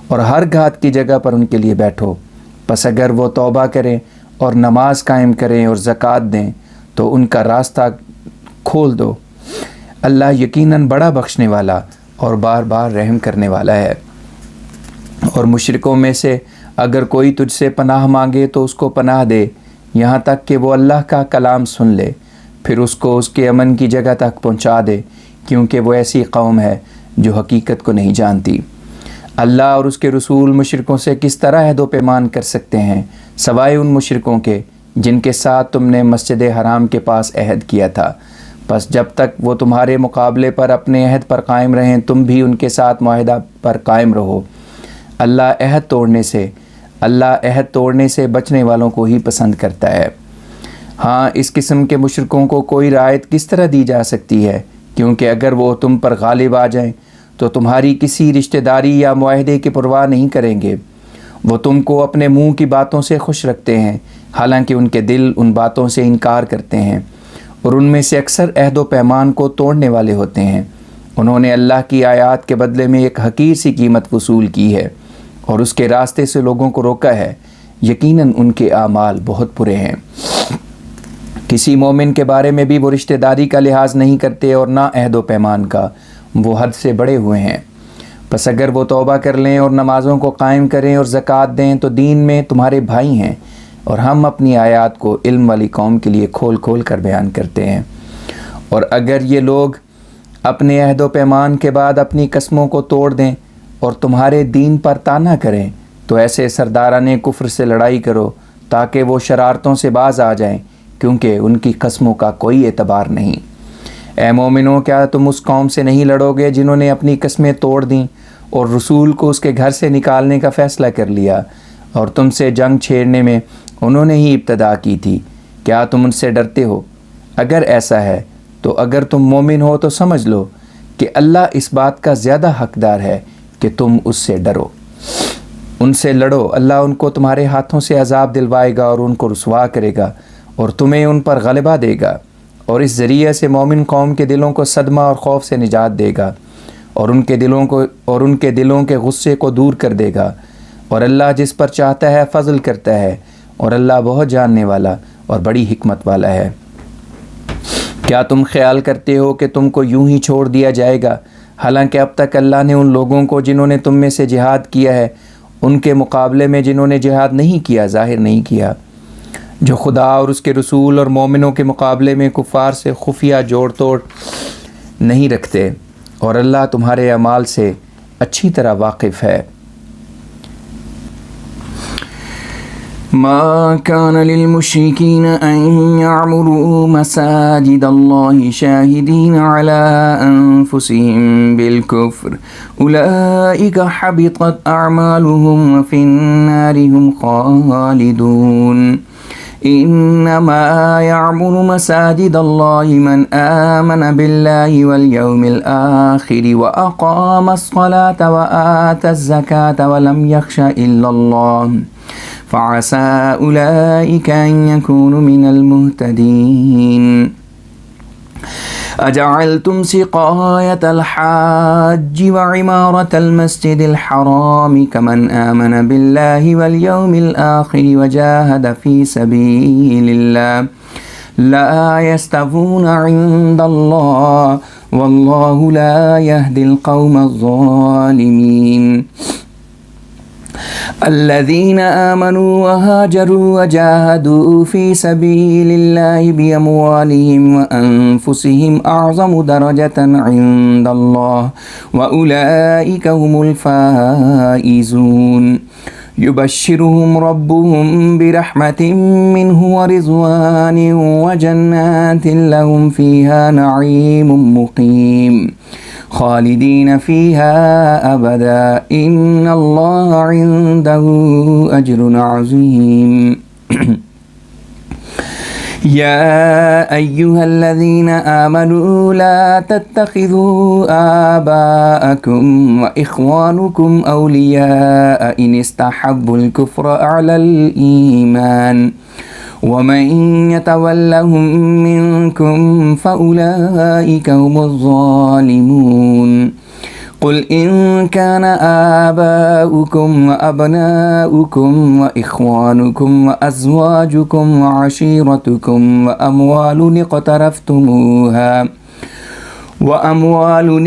اور ہر گھات کی جگہ پر ان کے لیے بیٹھو۔ پس اگر وہ توبہ کریں اور نماز قائم کریں اور زکوٰۃ دیں تو ان کا راستہ کھول دو، اللہ یقیناً بڑا بخشنے والا اور بار بار رحم کرنے والا ہے۔ اور مشرکوں میں سے اگر کوئی تجھ سے پناہ مانگے تو اس کو پناہ دے، یہاں تک کہ وہ اللہ کا کلام سن لے، پھر اس کو اس کے امن کی جگہ تک پہنچا دے، کیونکہ وہ ایسی قوم ہے جو حقیقت کو نہیں جانتی۔ اللہ اور اس کے رسول مشرکوں سے کس طرح عہد و پیمان کر سکتے ہیں سوائے ان مشرکوں کے جن کے ساتھ تم نے مسجد حرام کے پاس عہد کیا تھا۔ پس جب تک وہ تمہارے مقابلے پر اپنے عہد پر قائم رہیں تم بھی ان کے ساتھ معاہدہ پر قائم رہو۔ اللہ عہد توڑنے سے بچنے والوں کو ہی پسند کرتا ہے۔ ہاں، اس قسم کے مشرکوں کو کوئی رعایت کس طرح دی جا سکتی ہے، کیونکہ اگر وہ تم پر غالب آ جائیں تو تمہاری کسی رشتہ داری یا معاہدے کی پرواہ نہیں کریں گے۔ وہ تم کو اپنے منہ کی باتوں سے خوش رکھتے ہیں، حالانکہ ان کے دل ان باتوں سے انکار کرتے ہیں، اور ان میں سے اکثر عہد و پیمان کو توڑنے والے ہوتے ہیں۔ انہوں نے اللہ کی آیات کے بدلے میں ایک حقیر سی قیمت وصول کی ہے اور اس کے راستے سے لوگوں کو روکا ہے، یقیناً ان کے اعمال بہت برے ہیں۔ کسی مومن کے بارے میں بھی وہ رشتہ داری کا لحاظ نہیں کرتے اور نہ عہد و پیمان کا، وہ حد سے بڑے ہوئے ہیں۔ پس اگر وہ توبہ کر لیں اور نمازوں کو قائم کریں اور زکوٰۃ دیں تو دین میں تمہارے بھائی ہیں، اور ہم اپنی آیات کو علم والی قوم کے لیے کھول کھول کر بیان کرتے ہیں۔ اور اگر یہ لوگ اپنے عہد و پیمان کے بعد اپنی قسموں کو توڑ دیں اور تمہارے دین پر طعنہ کریں تو ایسے سرداران کفر سے لڑائی کرو تاکہ وہ شرارتوں سے باز آ جائیں، کیونکہ ان کی قسموں کا کوئی اعتبار نہیں۔ اے مومنوں، کیا تم اس قوم سے نہیں لڑو گے جنہوں نے اپنی قسمیں توڑ دیں اور رسول کو اس کے گھر سے نکالنے کا فیصلہ کر لیا، اور تم سے جنگ چھیڑنے میں انہوں نے ہی ابتدا کی تھی، کیا تم ان سے ڈرتے ہو؟ اگر ایسا ہے تو اگر تم مومن ہو تو سمجھ لو کہ اللہ اس بات کا زیادہ حقدار ہے کہ تم اس سے ڈرو۔ ان سے لڑو، اللہ ان کو تمہارے ہاتھوں سے عذاب دلوائے گا اور ان کو رسوا کرے گا اور تمہیں ان پر غلبہ دے گا، اور اس ذریعے سے مومن قوم کے دلوں کو صدمہ اور خوف سے نجات دے گا، اور ان کے دلوں کے غصے کو دور کر دے گا، اور اللہ جس پر چاہتا ہے فضل کرتا ہے، اور اللہ بہت جاننے والا اور بڑی حکمت والا ہے۔ کیا تم خیال کرتے ہو کہ تم کو یوں ہی چھوڑ دیا جائے گا، حالانکہ اب تک اللہ نے ان لوگوں کو جنہوں نے تم میں سے جہاد کیا ہے ان کے مقابلے میں جنہوں نے جہاد نہیں کیا ظاہر نہیں کیا، جو خدا اور اس کے رسول اور مومنوں کے مقابلے میں کفار سے خفیہ جوڑ توڑ نہیں رکھتے، اور اللہ تمہارے اعمال سے اچھی طرح واقف ہے۔ ما كان للمشركين أن يعمروا مساجد الله شاهدين على أنفسهم بالكفر أولئك حبطت أعمالهم وفي النار هم خالدون إنما يعمر مساجد الله من آمن بالله واليوم الآخر وأقام الصلاة وآتى الزكاة ولم يخش إلا الله فعسى أولئك أن يكونوا من المهتدين أجعلتم سقاية الحاج وعمارة المسجد الحرام كمن آمن بالله واليوم الآخر وجاهد في سبيل الله لا يستوون عند الله والله لا يهدي القوم الظالمين الذين آمنوا وهاجروا وجاهدوا في سبيل الله بأموالهم وأنفسهم أعظم درجة عند الله وأولئك هم الفائزون يبشرهم ربهم برحمة منه ورضوان وجنات لهم فيها نعيم مقيم خالدين فيها أبدا إن الله عنده أجر عظيم يا أيها الذين آمنوا لا تتخذوا آباءكم وإخوانكم أولياء إن استحبوا الكفر على الإيمان ومن يتولهم منكم فأولئك هم الظالمون قل إن كان آباؤكم وأبناؤكم وإخوانكم وأزواجكم وعشيرتكم وأموال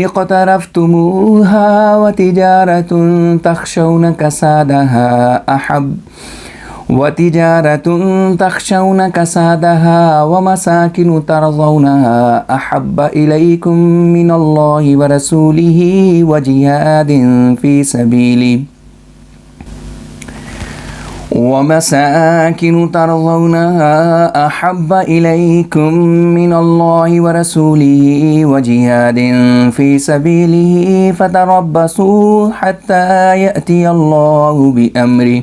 اقترفتموها وتجارة تخشون كسادها ومساكن ترضونها أحب إليكم من الله ورسوله وجهاد في سبيله فتربصوا حتى يأتي الله بأمره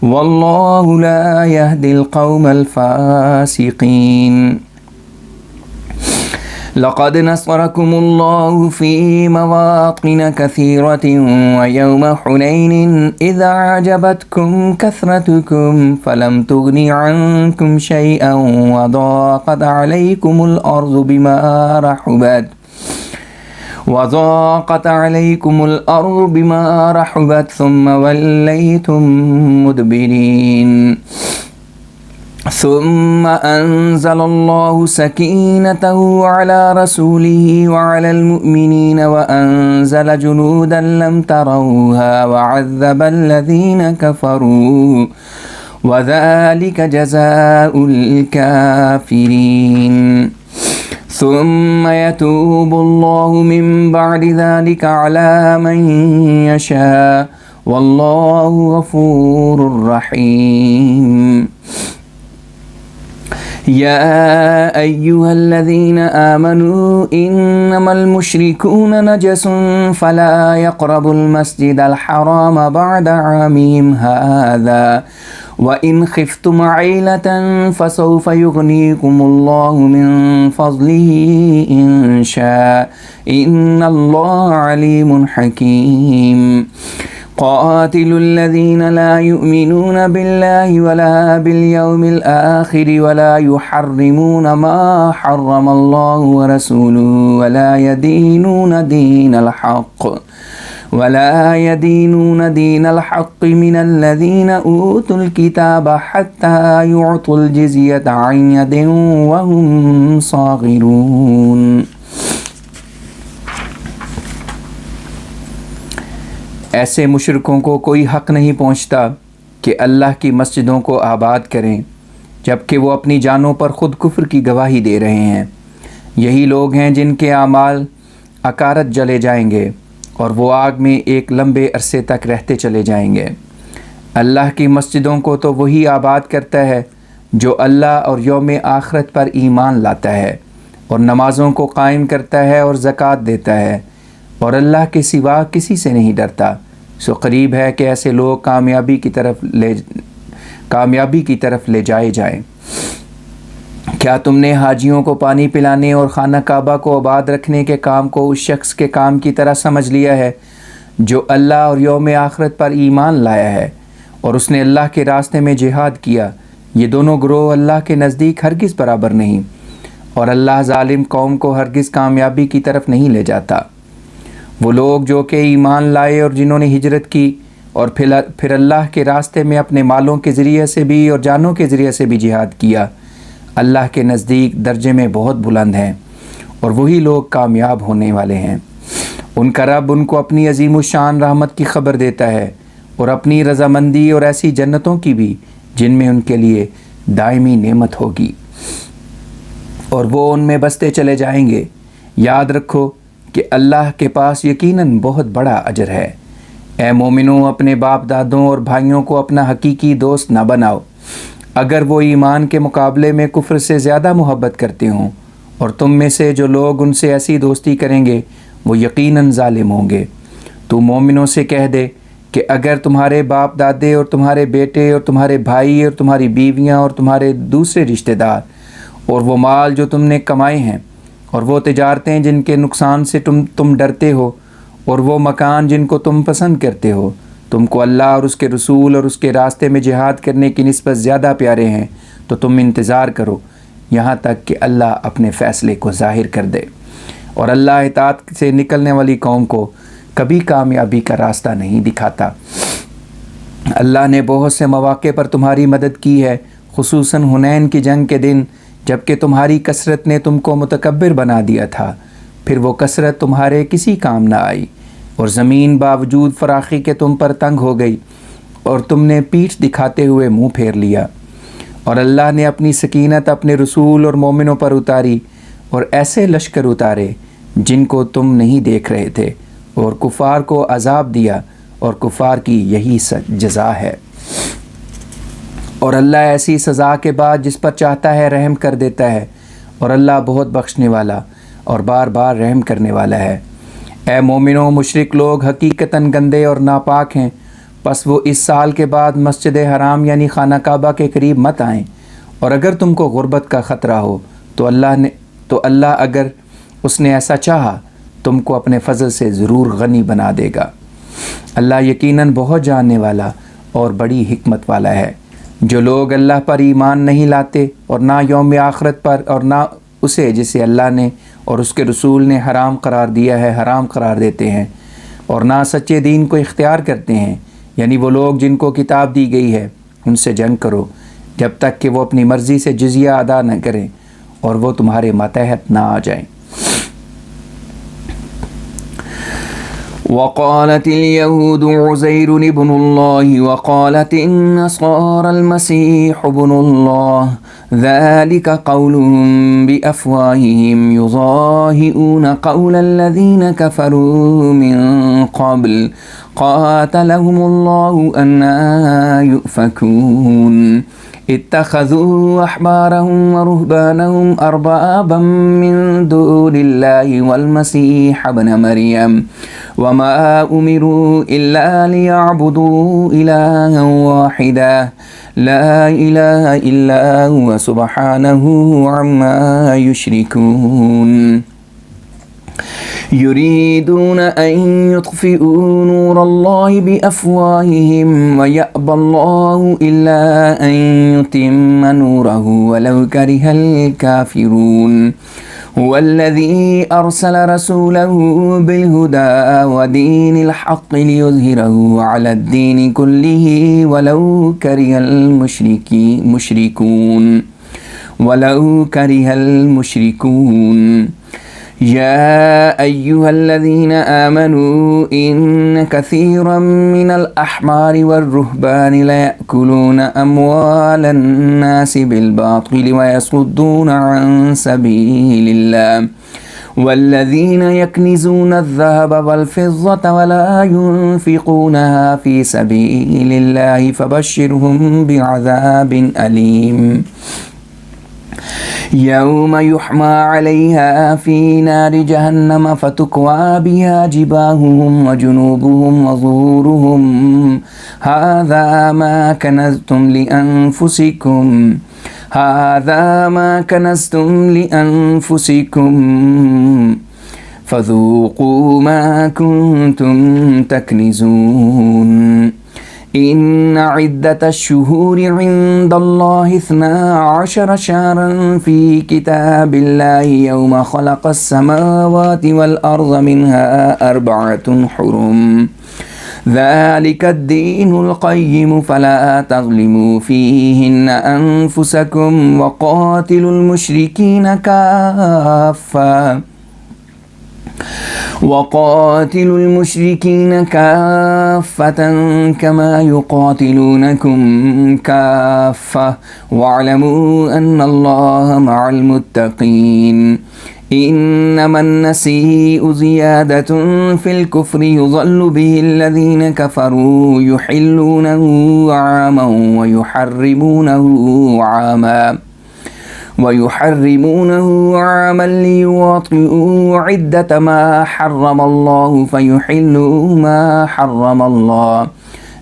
والله لا يهدي القوم الفاسقين لقد نصركم الله في مواطن كثيرة ويوم حنين إذ أعجبتكم كثرتكم فلم تغن عنكم شيئا وضاقت عليكم الأرض بما رحبت ثم وليتم مدبرين ثم أنزل الله سكينته على رسوله وعلى المؤمنين وأنزل جنودا لم تروها وعذب الذين كفروا وذلك جزاء الكافرين ثم يتوب الله من بعد ذلك على من يشاء والله غفور رحيم يا أيها الذين آمنوا إنما المشركون نجس فلا يقربوا المسجد الحرام بعد عامهم هذا وإن خفتم عيلة فسوف يغنيكم الله من فضله إن شاء إن الله عليم حكيم قاتلوا الذين لا يؤمنون بالله ولا باليوم الآخر ولا يحرمون ما حرم الله ورسوله ولا يدينون دين الحق من الذين أوتوا الكتاب حتى يعطوا الجزية عن يد وهم صاغرون. ایسے مشرکوں کو کوئی حق نہیں پہنچتا کہ اللہ کی مسجدوں کو آباد کریں جبکہ وہ اپنی جانوں پر خود کفر کی گواہی دے رہے ہیں. یہی لوگ ہیں جن کے اعمال اکارت جلے جائیں گے اور وہ آگ میں ایک لمبے عرصے تک رہتے چلے جائیں گے. اللہ کی مسجدوں کو تو وہی آباد کرتا ہے جو اللہ اور یوم آخرت پر ایمان لاتا ہے اور نمازوں کو قائم کرتا ہے اور زکوٰۃ دیتا ہے اور اللہ کے سوا کسی سے نہیں ڈرتا. سو قریب ہے کہ ایسے لوگ کامیابی کی طرف لے جائے جائیں. کیا تم نے حاجیوں کو پانی پلانے اور خانہ کعبہ کو آباد رکھنے کے کام کو اس شخص کے کام کی طرح سمجھ لیا ہے جو اللہ اور یوم آخرت پر ایمان لایا ہے اور اس نے اللہ کے راستے میں جہاد کیا؟ یہ دونوں گروہ اللہ کے نزدیک ہرگز برابر نہیں اور اللہ ظالم قوم کو ہرگز کامیابی کی طرف نہیں لے جاتا. وہ لوگ جو کہ ایمان لائے اور جنہوں نے ہجرت کی اور پھر اللہ کے راستے میں اپنے مالوں کے ذریعے سے بھی اور جانوں کے ذریعے سے بھی جہاد کیا، اللہ کے نزدیک درجے میں بہت بلند ہیں اور وہی لوگ کامیاب ہونے والے ہیں. ان کا رب ان کو اپنی عظیم الشان رحمت کی خبر دیتا ہے اور اپنی رضامندی اور ایسی جنتوں کی بھی جن میں ان کے لیے دائمی نعمت ہوگی اور وہ ان میں بستے چلے جائیں گے. یاد رکھو کہ اللہ کے پاس یقیناً بہت بڑا اجر ہے. اے مومنوں، اپنے باپ دادوں اور بھائیوں کو اپنا حقیقی دوست نہ بناؤ اگر وہ ایمان کے مقابلے میں کفر سے زیادہ محبت کرتے ہوں، اور تم میں سے جو لوگ ان سے ایسی دوستی کریں گے وہ یقیناً ظالم ہوں گے. تو مومنوں سے کہہ دے کہ اگر تمہارے باپ دادے اور تمہارے بیٹے اور تمہارے بھائی اور تمہاری بیویاں اور تمہارے دوسرے رشتہ دار اور وہ مال جو تم نے کمائے ہیں اور وہ تجارتیں جن کے نقصان سے تم ڈرتے ہو اور وہ مکان جن کو تم پسند کرتے ہو تم کو اللہ اور اس کے رسول اور اس کے راستے میں جہاد کرنے کی نسبت زیادہ پیارے ہیں، تو تم انتظار کرو یہاں تک کہ اللہ اپنے فیصلے کو ظاہر کر دے. اور اللہ اطاعت سے نکلنے والی قوم کو کبھی کامیابی کا راستہ نہیں دکھاتا. اللہ نے بہت سے مواقع پر تمہاری مدد کی ہے، خصوصاً حنین کی جنگ کے دن جبکہ تمہاری کثرت نے تم کو متکبر بنا دیا تھا. پھر وہ کثرت تمہارے کسی کام نہ آئی اور زمین باوجود فراخی کے تم پر تنگ ہو گئی اور تم نے پیٹھ دکھاتے ہوئے منہ پھیر لیا. اور اللہ نے اپنی سکینت اپنے رسول اور مومنوں پر اتاری اور ایسے لشکر اتارے جن کو تم نہیں دیکھ رہے تھے اور کفار کو عذاب دیا اور کفار کی یہی جزا ہے. اور اللہ ایسی سزا کے بعد جس پر چاہتا ہے رحم کر دیتا ہے اور اللہ بہت بخشنے والا اور بار بار رحم کرنے والا ہے. اے مومنوں، مشرک لوگ حقیقتاً گندے اور ناپاک ہیں، پس وہ اس سال کے بعد مسجد حرام یعنی خانہ کعبہ کے قریب مت آئیں. اور اگر تم کو غربت کا خطرہ ہو تو اللہ اگر اس نے ایسا چاہا تم کو اپنے فضل سے ضرور غنی بنا دے گا. اللہ یقیناً بہت جاننے والا اور بڑی حکمت والا ہے. جو لوگ اللہ پر ایمان نہیں لاتے اور نہ یوم آخرت پر اور نہ اسے جسے اللہ نے اور اس کے رسول نے حرام قرار دیا ہے حرام قرار دیتے ہیں اور نہ سچے دین کو اختیار کرتے ہیں، یعنی وہ لوگ جن کو کتاب دی گئی ہے، ان سے جنگ کرو جب تک کہ وہ اپنی مرضی سے جزیہ ادا نہ کریں اور وہ تمہارے ماتحت نہ آ جائیں. وقالت اليهود عزير ابن الله وقالت النصارى المسيح ابن الله ذلك قولهم بأفواههم يضاهئون قول الذين كفروا من قبل قاتلهم الله أنى يؤفكون. اتخذوا أحبارهم ورهبانهم أربابا من دون الله والمسيح ابن مريم وما أمروا إلا ليعبدوا إلها واحدا لا إله إلا هو سبحانه عما يشركون يريدون أن يطفئوا نور الله بأفواههم ويأبى الله إلا أن يتم نوره ولو كره الكافرون هو الذي أرسل رسوله بالهدى ودين الحق ليظهره على الدين كله ولو كره المشركون يا أيها الذين آمنوا إن كثيرا من الأحبار والرهبان ليأكلون أموال الناس بالباطل ويصدون عن سبيل الله والذين يكنزون الذهب والفضة ولا ينفقونها في سبيل الله فبشرهم بعذاب أليم يوم يحمى عليها في نار جهنم فتكوى بها جباههم وجنوبهم وظهورهم هذا ما كنزتم لأنفسكم فذوقوا ما كنتم تكنزون إن عدة الشهور عند الله 12 شهرا في كتاب الله يوم خلق السماوات والأرض منها 4 حرم ذلك الدين القيم فلا تظلموا فيهن أنفسكم وقاتلوا المشركين كافة كما يقاتلونكم كافة واعلموا أن الله مع المتقين إنما النسيء زيادة في الكفر يضل به الذين كفروا يحلونه عاما ويحرمونه عاما ليواطئوا عدة ما حرم الله فيحلوا ما حرم الله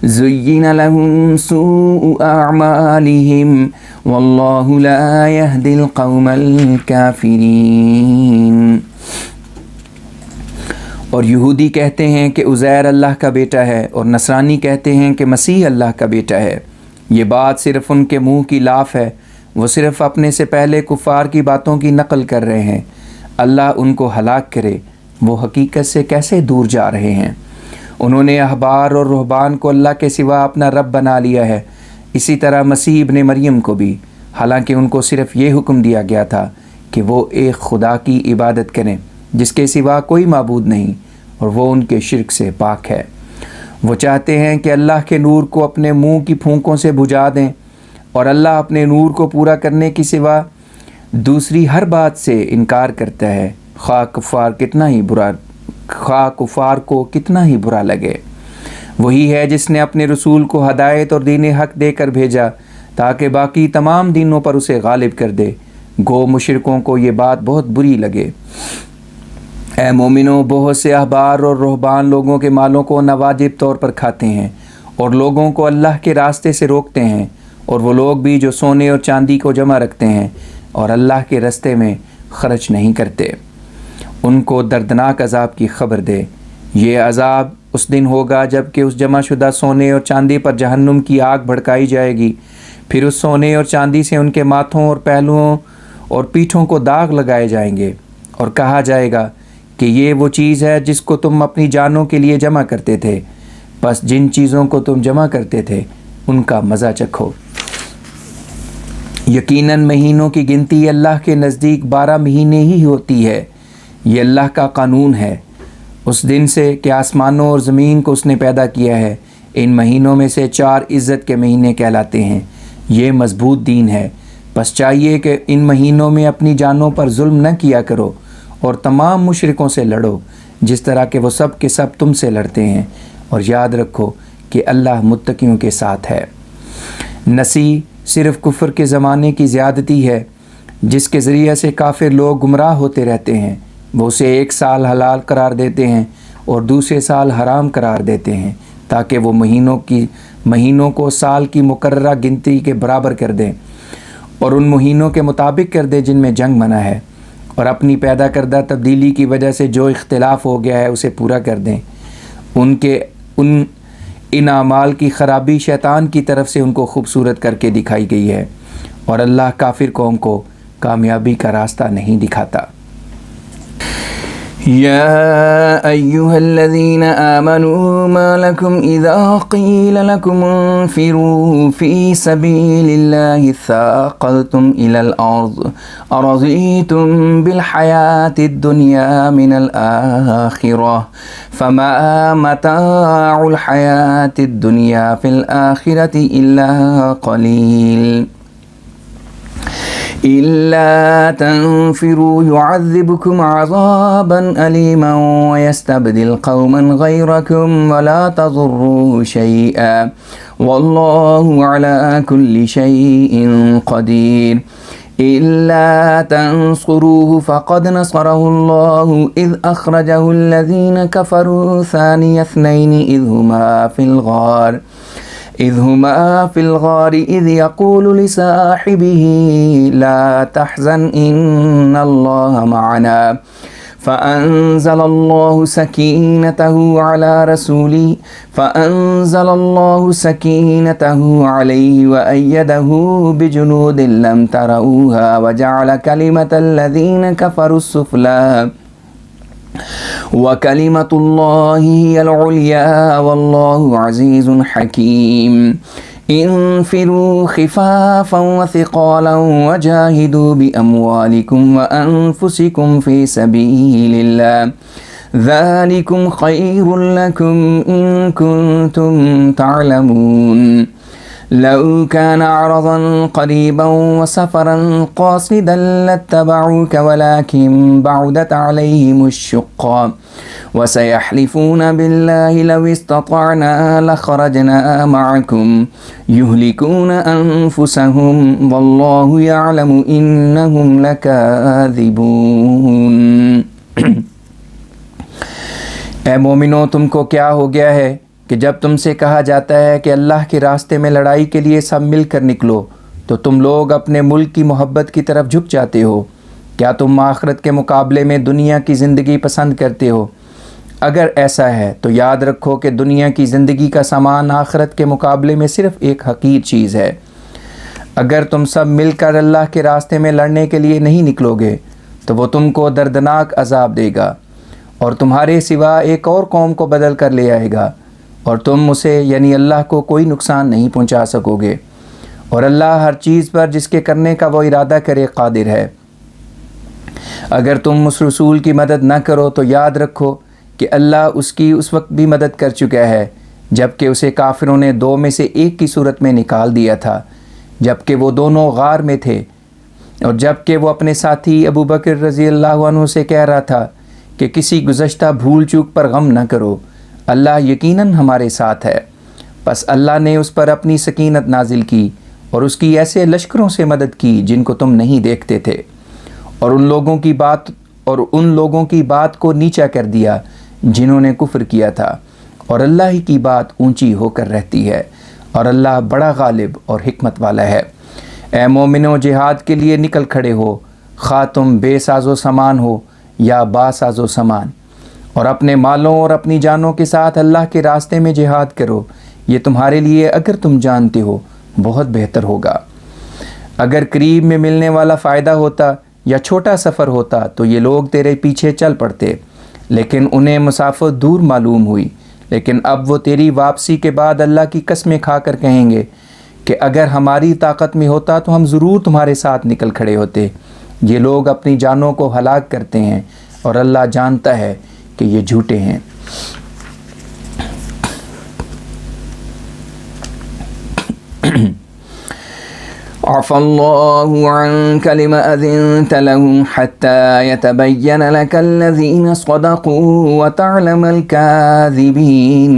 زين لهم سوء أعمالهم والله لا يهدي القوم الكافرين. اور یہودی کہتے ہیں کہ عزیر اللہ کا بیٹا ہے اور نصرانی کہتے ہیں کہ مسیح اللہ کا بیٹا ہے. یہ بات صرف ان کے منہ کی لاف ہے، وہ صرف اپنے سے پہلے کفار کی باتوں کی نقل کر رہے ہیں. اللہ ان کو ہلاک کرے، وہ حقیقت سے کیسے دور جا رہے ہیں. انہوں نے احبار اور رہبان کو اللہ کے سوا اپنا رب بنا لیا ہے، اسی طرح مسیح ابن مریم کو بھی، حالانکہ ان کو صرف یہ حکم دیا گیا تھا کہ وہ ایک خدا کی عبادت کریں جس کے سوا کوئی معبود نہیں اور وہ ان کے شرک سے پاک ہے. وہ چاہتے ہیں کہ اللہ کے نور کو اپنے منہ کی پھونکوں سے بجھا دیں، اور اللہ اپنے نور کو پورا کرنے کی سوا دوسری ہر بات سے انکار کرتا ہے، خواہ کفار کو کتنا ہی برا لگے. وہی ہے جس نے اپنے رسول کو ہدایت اور دین حق دے کر بھیجا تاکہ باقی تمام دینوں پر اسے غالب کر دے. گو مشرکوں کو یہ بات بہت بری لگے. اے مومنوں، بہت سے احبار اور رہبان لوگوں کے مالوں کو ناواجب طور پر کھاتے ہیں اور لوگوں کو اللہ کے راستے سے روکتے ہیں، اور وہ لوگ بھی جو سونے اور چاندی کو جمع رکھتے ہیں اور اللہ کے راستے میں خرچ نہیں کرتے. ان کو دردناک عذاب کی خبر دے. یہ عذاب اس دن ہوگا جب کہ اس جمع شدہ سونے اور چاندی پر جہنم کی آگ بھڑکائی جائے گی. پھر اس سونے اور چاندی سے ان کے ماتھوں اور پہلوؤں اور پیٹھوں کو داغ لگائے جائیں گے اور کہا جائے گا کہ یہ وہ چیز ہے جس کو تم اپنی جانوں کے لیے جمع کرتے تھے، بس جن چیزوں کو تم جمع کرتے تھے ان کا مزہ چکھو. یقیناً مہینوں کی گنتی اللہ کے نزدیک 12 مہینے ہی ہوتی ہے. یہ اللہ کا قانون ہے اس دن سے کہ آسمانوں اور زمین کو اس نے پیدا کیا ہے. ان مہینوں میں سے 4 عزت کے مہینے کہلاتے ہیں. یہ مضبوط دین ہے، بس چاہیے کہ ان مہینوں میں اپنی جانوں پر ظلم نہ کیا کرو اور تمام مشرکوں سے لڑو جس طرح کہ وہ سب کے سب تم سے لڑتے ہیں، اور یاد رکھو کہ اللہ متقیوں کے ساتھ ہے. نسی صرف کفر کے زمانے کی زیادتی ہے جس کے ذریعے سے کافر لوگ گمراہ ہوتے رہتے ہیں۔ وہ اسے ایک سال حلال قرار دیتے ہیں اور دوسرے سال حرام قرار دیتے ہیں تاکہ وہ مہینوں کو سال کی مقررہ گنتی کے برابر کر دیں اور ان مہینوں کے مطابق کر دیں جن میں جنگ منع ہے، اور اپنی پیدا کردہ تبدیلی کی وجہ سے جو اختلاف ہو گیا ہے اسے پورا کر دیں۔ ان اعمال کی خرابی شیطان کی طرف سے ان کو خوبصورت کر کے دکھائی گئی ہے، اور اللہ کافر قوم کو کامیابی کا راستہ نہیں دکھاتا۔ يا أيها الذين آمنوا ما لكم إذا قيل لكم انفروا في سبيل الله ثاقلتم إلى الأرض أرضيتم بالحياة الدنيا من الآخرة فما متاع الحياة الدنيا في الآخرة إلا قليل إلا تنفروا يعذبكم عذابا أليما ويستبدل قوما غيركم ولا تضروه شيئا والله على كل شيء قدير إلا تنصروه فقد نصره الله إذ أخرجه الذين كفروا ثاني اثنين إذ هما في الغار إذ يقول لصاحبه لا تحزن إن الله معنا فأنزل الله سكينته عليه وأيده بجنود لم تروها وجعل كلمة الذين كفروا السفلى وكلمة الله هي العليا والله عزيز حكيم انفروا خفافا وثقالا وجاهدوا بأموالكم وأنفسكم في سبيل الله ذلكم خير لكم إن كنتم تعلمون لو كان عرضا قريبا وسفرا قاصدا لاتبعوك ولكن بعدت عليهم الشقة وسيحلفون بالله لو استطعنا لخرجنا معكم يهلكون أنفسهم والله يعلم إنهم لكاذبون۔ اے مومنو، تم کو کیا ہو گیا ہے کہ جب تم سے کہا جاتا ہے کہ اللہ کے راستے میں لڑائی کے لیے سب مل کر نکلو تو تم لوگ اپنے ملک کی محبت کی طرف جھک جاتے ہو؟ کیا تم آخرت کے مقابلے میں دنیا کی زندگی پسند کرتے ہو؟ اگر ایسا ہے تو یاد رکھو کہ دنیا کی زندگی کا سامان آخرت کے مقابلے میں صرف ایک حقیر چیز ہے۔ اگر تم سب مل کر اللہ کے راستے میں لڑنے کے لیے نہیں نکلو گے تو وہ تم کو دردناک عذاب دے گا اور تمہارے سوا ایک اور قوم کو بدل کر لے آئے گا، اور تم اسے یعنی اللہ کو کوئی نقصان نہیں پہنچا سکو گے، اور اللہ ہر چیز پر جس کے کرنے کا وہ ارادہ کرے قادر ہے۔ اگر تم اس رسول کی مدد نہ کرو تو یاد رکھو کہ اللہ اس کی اس وقت بھی مدد کر چکا ہے جب کہ اسے کافروں نے دو میں سے ایک کی صورت میں نکال دیا تھا، جب کہ وہ دونوں غار میں تھے، اور جب کہ وہ اپنے ساتھی ابو بکر رضی اللہ عنہ سے کہہ رہا تھا کہ کسی گزشتہ بھول چوک پر غم نہ کرو، اللہ یقیناً ہمارے ساتھ ہے۔ پس اللہ نے اس پر اپنی سکینت نازل کی اور اس کی ایسے لشکروں سے مدد کی جن کو تم نہیں دیکھتے تھے، اور ان لوگوں کی بات کو نیچا کر دیا جنہوں نے کفر کیا تھا، اور اللہ ہی کی بات اونچی ہو کر رہتی ہے، اور اللہ بڑا غالب اور حکمت والا ہے۔ اے مومنو، جہاد کے لیے نکل کھڑے ہو، خواہ تم بے ساز و سامان ہو یا با ساز و سامان، اور اپنے مالوں اور اپنی جانوں کے ساتھ اللہ کے راستے میں جہاد کرو، یہ تمہارے لیے اگر تم جانتے ہو بہت بہتر ہوگا۔ اگر قریب میں ملنے والا فائدہ ہوتا یا چھوٹا سفر ہوتا تو یہ لوگ تیرے پیچھے چل پڑتے، لیکن انہیں مسافت دور معلوم ہوئی۔ لیکن اب وہ تیری واپسی کے بعد اللہ کی قسمیں کھا کر کہیں گے کہ اگر ہماری طاقت میں ہوتا تو ہم ضرور تمہارے ساتھ نکل کھڑے ہوتے۔ یہ لوگ اپنی جانوں کو ہلاک کرتے ہیں اور اللہ جانتا ہے کہ یہ جھوٹے ہیں۔ عفى الله عنك لما أذنت لهم حتى يتبين لك الذين صدقوا وتعلم الكاذبين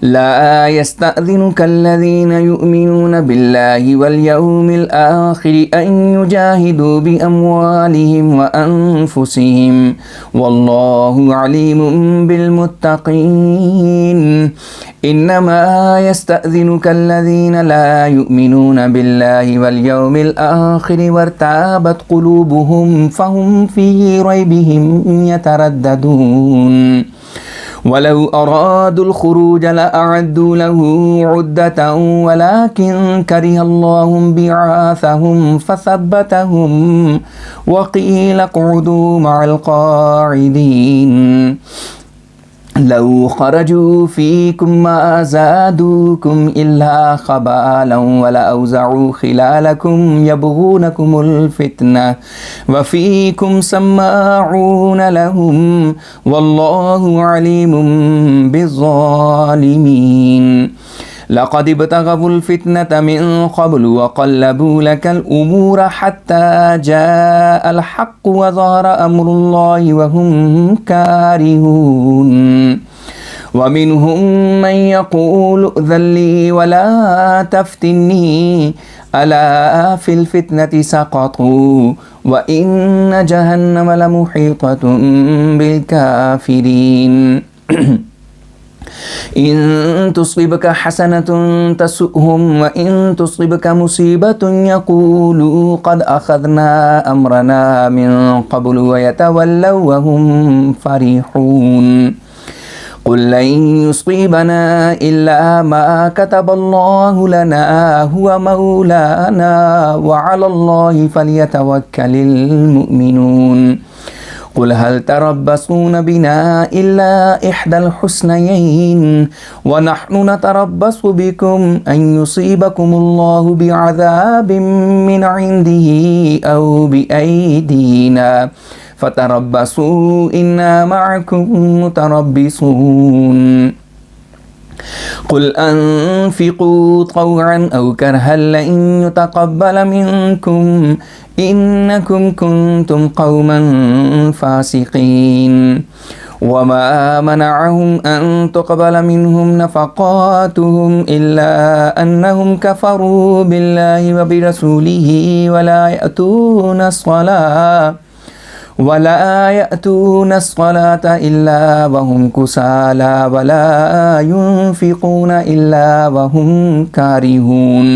لا يستأذنك الذين يؤمنون بالله واليوم الآخر أن يجاهدوا بأموالهم وأنفسهم والله عليم بالمتقين إنما يستأذنك الذين لا يؤمنون بالله واليوم الآخر وارتابت قلوبهم فهم في ريبهم يترددون ولو أرادوا الخروج لأعدوا له عدة ولكن كره الله بعاثهم فثبتهم وقيل اقعدوا مع القاعدين لو خرجوا فيكم ما زادوكم إلا خبالا ولأوزعوا خلالكم يبغونكم الفتنة وفيكم سماعون لهم والله عليم بالظالمين لقد ابتغوا الفتنة من قبل وقلبوا لك الأمور حتى جاء الحق وظهر أمر الله وهم كارهون ومنهم من يقول ائذن لي ولا تفتني ألا في الفتنة سقطوا وإن جهنم لمحيطة بالكافرين إن تصبك حسنة تسؤهم وإن تصبك مصيبة يقولوا قد أخذنا أمرنا من قبل ويتولوا وهم فرحون قل لن يصيبنا إلا ما كتب الله لنا هو مولانا وعلى الله فليتوكل المؤمنون قل هل تربصون بنا إلا إحدى الحسنيين ونحن نتربص بكم أن يصيبكم الله بعذاب من عنده أو بأيدينا فتربصوا إنا معكم متربصون قل أنفقوا طوعا أو كرها لن يتقبل منكم إنكم كنتم قوما فاسقين وما منعهم أن تقبل منهم نفقاتهم إلا أنهم كفروا بالله وبرسوله ولا يأتون الصلاة إلا وهم كسالى ولا ينفقون إلا وهم كارهون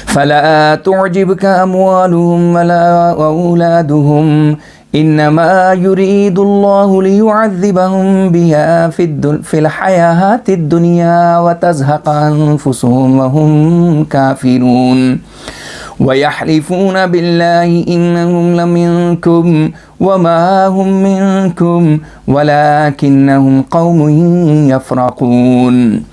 فلا تعجبك أموالهم ولا أولادهم إنما يريد الله ليعذبهم بها في الحياة الدنيا وتزهق أنفسهم وهم كافرون ويحلفون بالله إنهم لمنكم وما هم منكم ولكنهم قوم يفرقون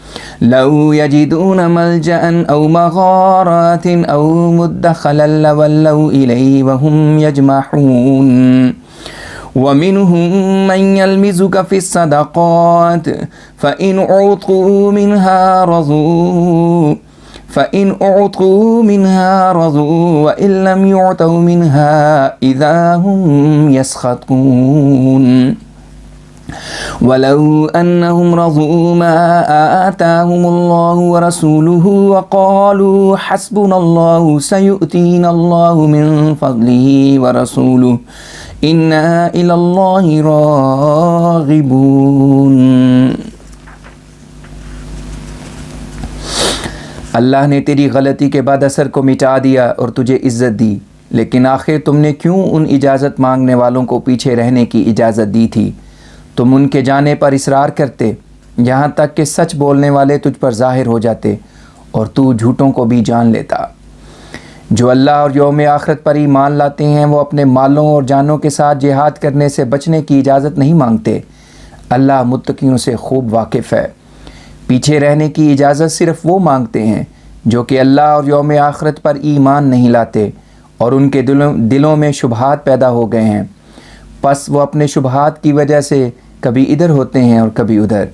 لو يجدون ملجأ أو مغارات أو مدخلا لولوا إليه وهم يجمحون ومنهم من يلمزك في الصدقات فإن أعطوا منها رضوا وإن لم يعطوا منها إذا هم يسخطون ولو أنهم رضوا ما آتاهم الله ورسوله وقالوا حسبنا الله سيؤتينا الله من فضله ورسوله إنا إلى الله راغبون اللہ نے تیری غلطی کے بعد اثر کو مٹا دیا اور تجھے عزت دی، لیکن آخر تم نے کیوں ان اجازت مانگنے والوں کو پیچھے رہنے کی اجازت دی تھی؟ تم ان کے جانے پر اصرار کرتے یہاں تک کہ سچ بولنے والے تجھ پر ظاہر ہو جاتے اور تو جھوٹوں کو بھی جان لیتا۔ جو اللہ اور یوم آخرت پر ایمان لاتے ہیں وہ اپنے مالوں اور جانوں کے ساتھ جہاد کرنے سے بچنے کی اجازت نہیں مانگتے۔ اللہ متقیوں سے خوب واقف ہے۔ پیچھے رہنے کی اجازت صرف وہ مانگتے ہیں جو کہ اللہ اور یوم آخرت پر ایمان نہیں لاتے اور ان کے دلوں میں شبہات پیدا ہو گئے ہیں، پس وہ اپنے شبہات کی وجہ سے کبھی ادھر ہوتے ہیں اور کبھی ادھر۔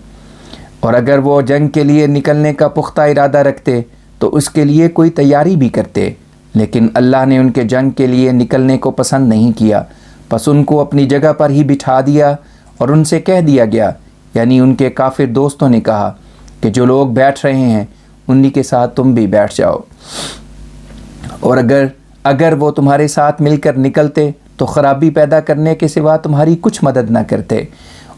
اور اگر وہ جنگ کے لیے نکلنے کا پختہ ارادہ رکھتے تو اس کے لیے کوئی تیاری بھی کرتے، لیکن اللہ نے ان کے جنگ کے لیے نکلنے کو پسند نہیں کیا، پس ان کو اپنی جگہ پر ہی بٹھا دیا اور ان سے کہہ دیا گیا یعنی ان کے کافر دوستوں نے کہا کہ جو لوگ بیٹھ رہے ہیں انہی کے ساتھ تم بھی بیٹھ جاؤ، اور اگر وہ تمہارے ساتھ مل کر نکلتے تو خرابی پیدا کرنے کے سوا تمہاری کچھ مدد نہ کرتے،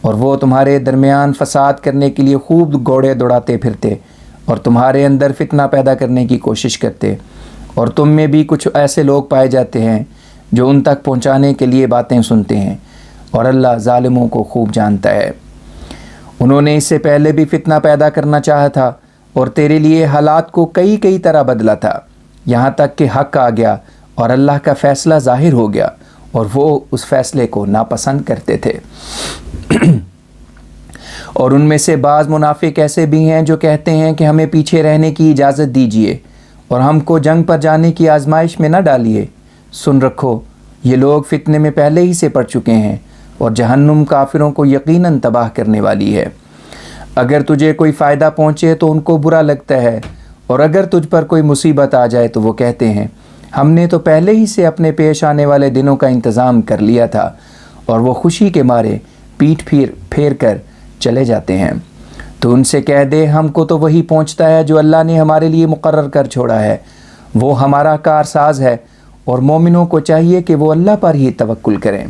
اور وہ تمہارے درمیان فساد کرنے کے لیے خوب گھوڑے دوڑاتے پھرتے اور تمہارے اندر فتنہ پیدا کرنے کی کوشش کرتے، اور تم میں بھی کچھ ایسے لوگ پائے جاتے ہیں جو ان تک پہنچانے کے لیے باتیں سنتے ہیں، اور اللہ ظالموں کو خوب جانتا ہے۔ انہوں نے اس سے پہلے بھی فتنہ پیدا کرنا چاہا تھا اور تیرے لیے حالات کو کئی طرح بدلا تھا، یہاں تک کہ حق آ گیا اور اللہ کا فیصلہ ظاہر ہو گیا، اور وہ اس فیصلے کو ناپسند کرتے تھے۔ اور ان میں سے بعض منافق ایسے بھی ہیں جو کہتے ہیں کہ ہمیں پیچھے رہنے کی اجازت دیجیے اور ہم کو جنگ پر جانے کی آزمائش میں نہ ڈالیے۔ سن رکھو، یہ لوگ فتنے میں پہلے ہی سے پڑ چکے ہیں، اور جہنم کافروں کو یقیناً تباہ کرنے والی ہے۔ اگر تجھے کوئی فائدہ پہنچے تو ان کو برا لگتا ہے، اور اگر تجھ پر کوئی مصیبت آ جائے تو وہ کہتے ہیں ہم نے تو پہلے ہی سے اپنے پیش آنے والے دنوں کا انتظام کر لیا تھا، اور وہ خوشی کے مارے پیٹھ پھیر کر چلے جاتے ہیں۔ تو ان سے کہہ دے ہم کو تو وہی پہنچتا ہے جو اللہ نے ہمارے لیے مقرر کر چھوڑا ہے، وہ ہمارا کارساز ہے، اور مومنوں کو چاہیے کہ وہ اللہ پر ہی توکل کریں۔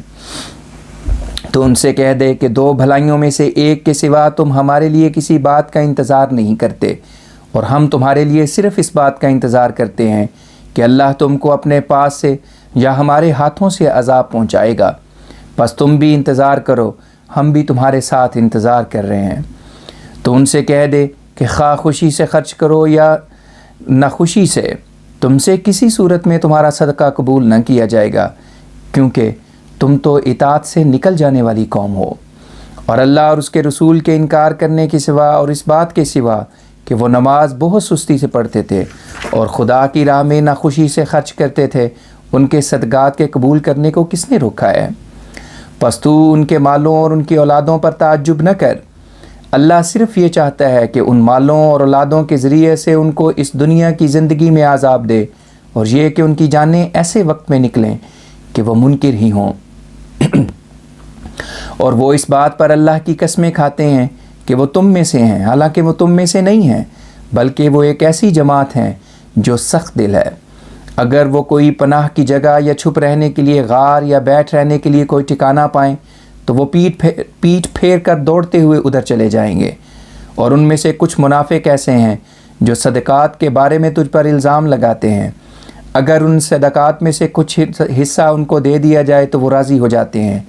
تو ان سے کہہ دے کہ دو بھلائیوں میں سے ایک کے سوا تم ہمارے لیے کسی بات کا انتظار نہیں کرتے، اور ہم تمہارے لیے صرف اس بات کا انتظار کرتے ہیں کہ اللہ تم کو اپنے پاس سے یا ہمارے ہاتھوں سے عذاب پہنچائے گا، بس تم بھی انتظار کرو، ہم بھی تمہارے ساتھ انتظار کر رہے ہیں۔ تو ان سے کہہ دے کہ خواہ خوشی سے خرچ کرو یا ناخوشی سے، تم سے کسی صورت میں تمہارا صدقہ قبول نہ کیا جائے گا، کیونکہ تم تو اطاعت سے نکل جانے والی قوم ہو۔ اور اللہ اور اس کے رسول کے انکار کرنے کے سوا اور اس بات کے سوا کہ وہ نماز بہت سستی سے پڑھتے تھے اور خدا کی راہ میں ناخوشی سے خرچ کرتے تھے، ان کے صدقات کے قبول کرنے کو کس نے روکا ہے؟ پس تو ان کے مالوں اور ان کی اولادوں پر تعجب نہ کر، اللہ صرف یہ چاہتا ہے کہ ان مالوں اور اولادوں کے ذریعے سے ان کو اس دنیا کی زندگی میں عذاب دے، اور یہ کہ ان کی جانیں ایسے وقت میں نکلیں کہ وہ منکر ہی ہوں۔ اور وہ اس بات پر اللہ کی قسمیں کھاتے ہیں کہ وہ تم میں سے ہیں، حالانکہ وہ تم میں سے نہیں ہیں، بلکہ وہ ایک ایسی جماعت ہیں جو سخت دل ہے۔ اگر وہ کوئی پناہ کی جگہ یا چھپ رہنے کے لیے غار یا بیٹھ رہنے کے لیے کوئی ٹھکانہ پائیں تو وہ پیٹ پھیر کر دوڑتے ہوئے ادھر چلے جائیں گے۔ اور ان میں سے کچھ منافق ایسے ہیں جو صدقات کے بارے میں تجھ پر الزام لگاتے ہیں، اگر ان صدقات میں سے کچھ حصہ ان کو دے دیا جائے تو وہ راضی ہو جاتے ہیں،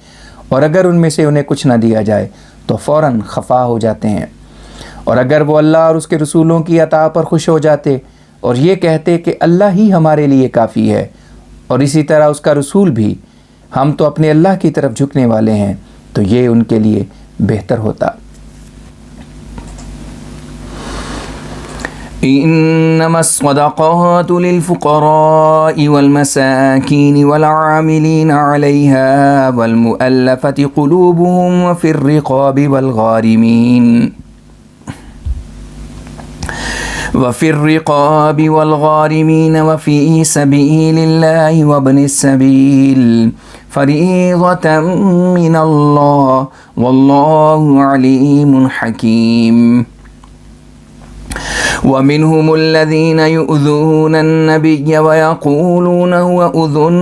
اور اگر ان میں سے انہیں کچھ نہ دیا جائے تو فوراً خفا ہو جاتے ہیں۔ اور اگر وہ اللہ اور اس کے رسولوں کی عطا پر خوش ہو جاتے اور یہ کہتے کہ اللہ ہی ہمارے لیے کافی ہے، اور اسی طرح اس کا رسول بھی، ہم تو اپنے اللہ کی طرف جھکنے والے ہیں، تو یہ ان کے لیے بہتر ہوتا۔ انما الصدقات للفقراء والمساكين والعاملين عليها والمؤلفة قلوبهم وفي الرقاب والغارمين وفي سبيل الله وابن السبيل فريضة من الله والله عليم حكيم۔ ومنهم الذين يؤذون النبي ويقولون هو أذن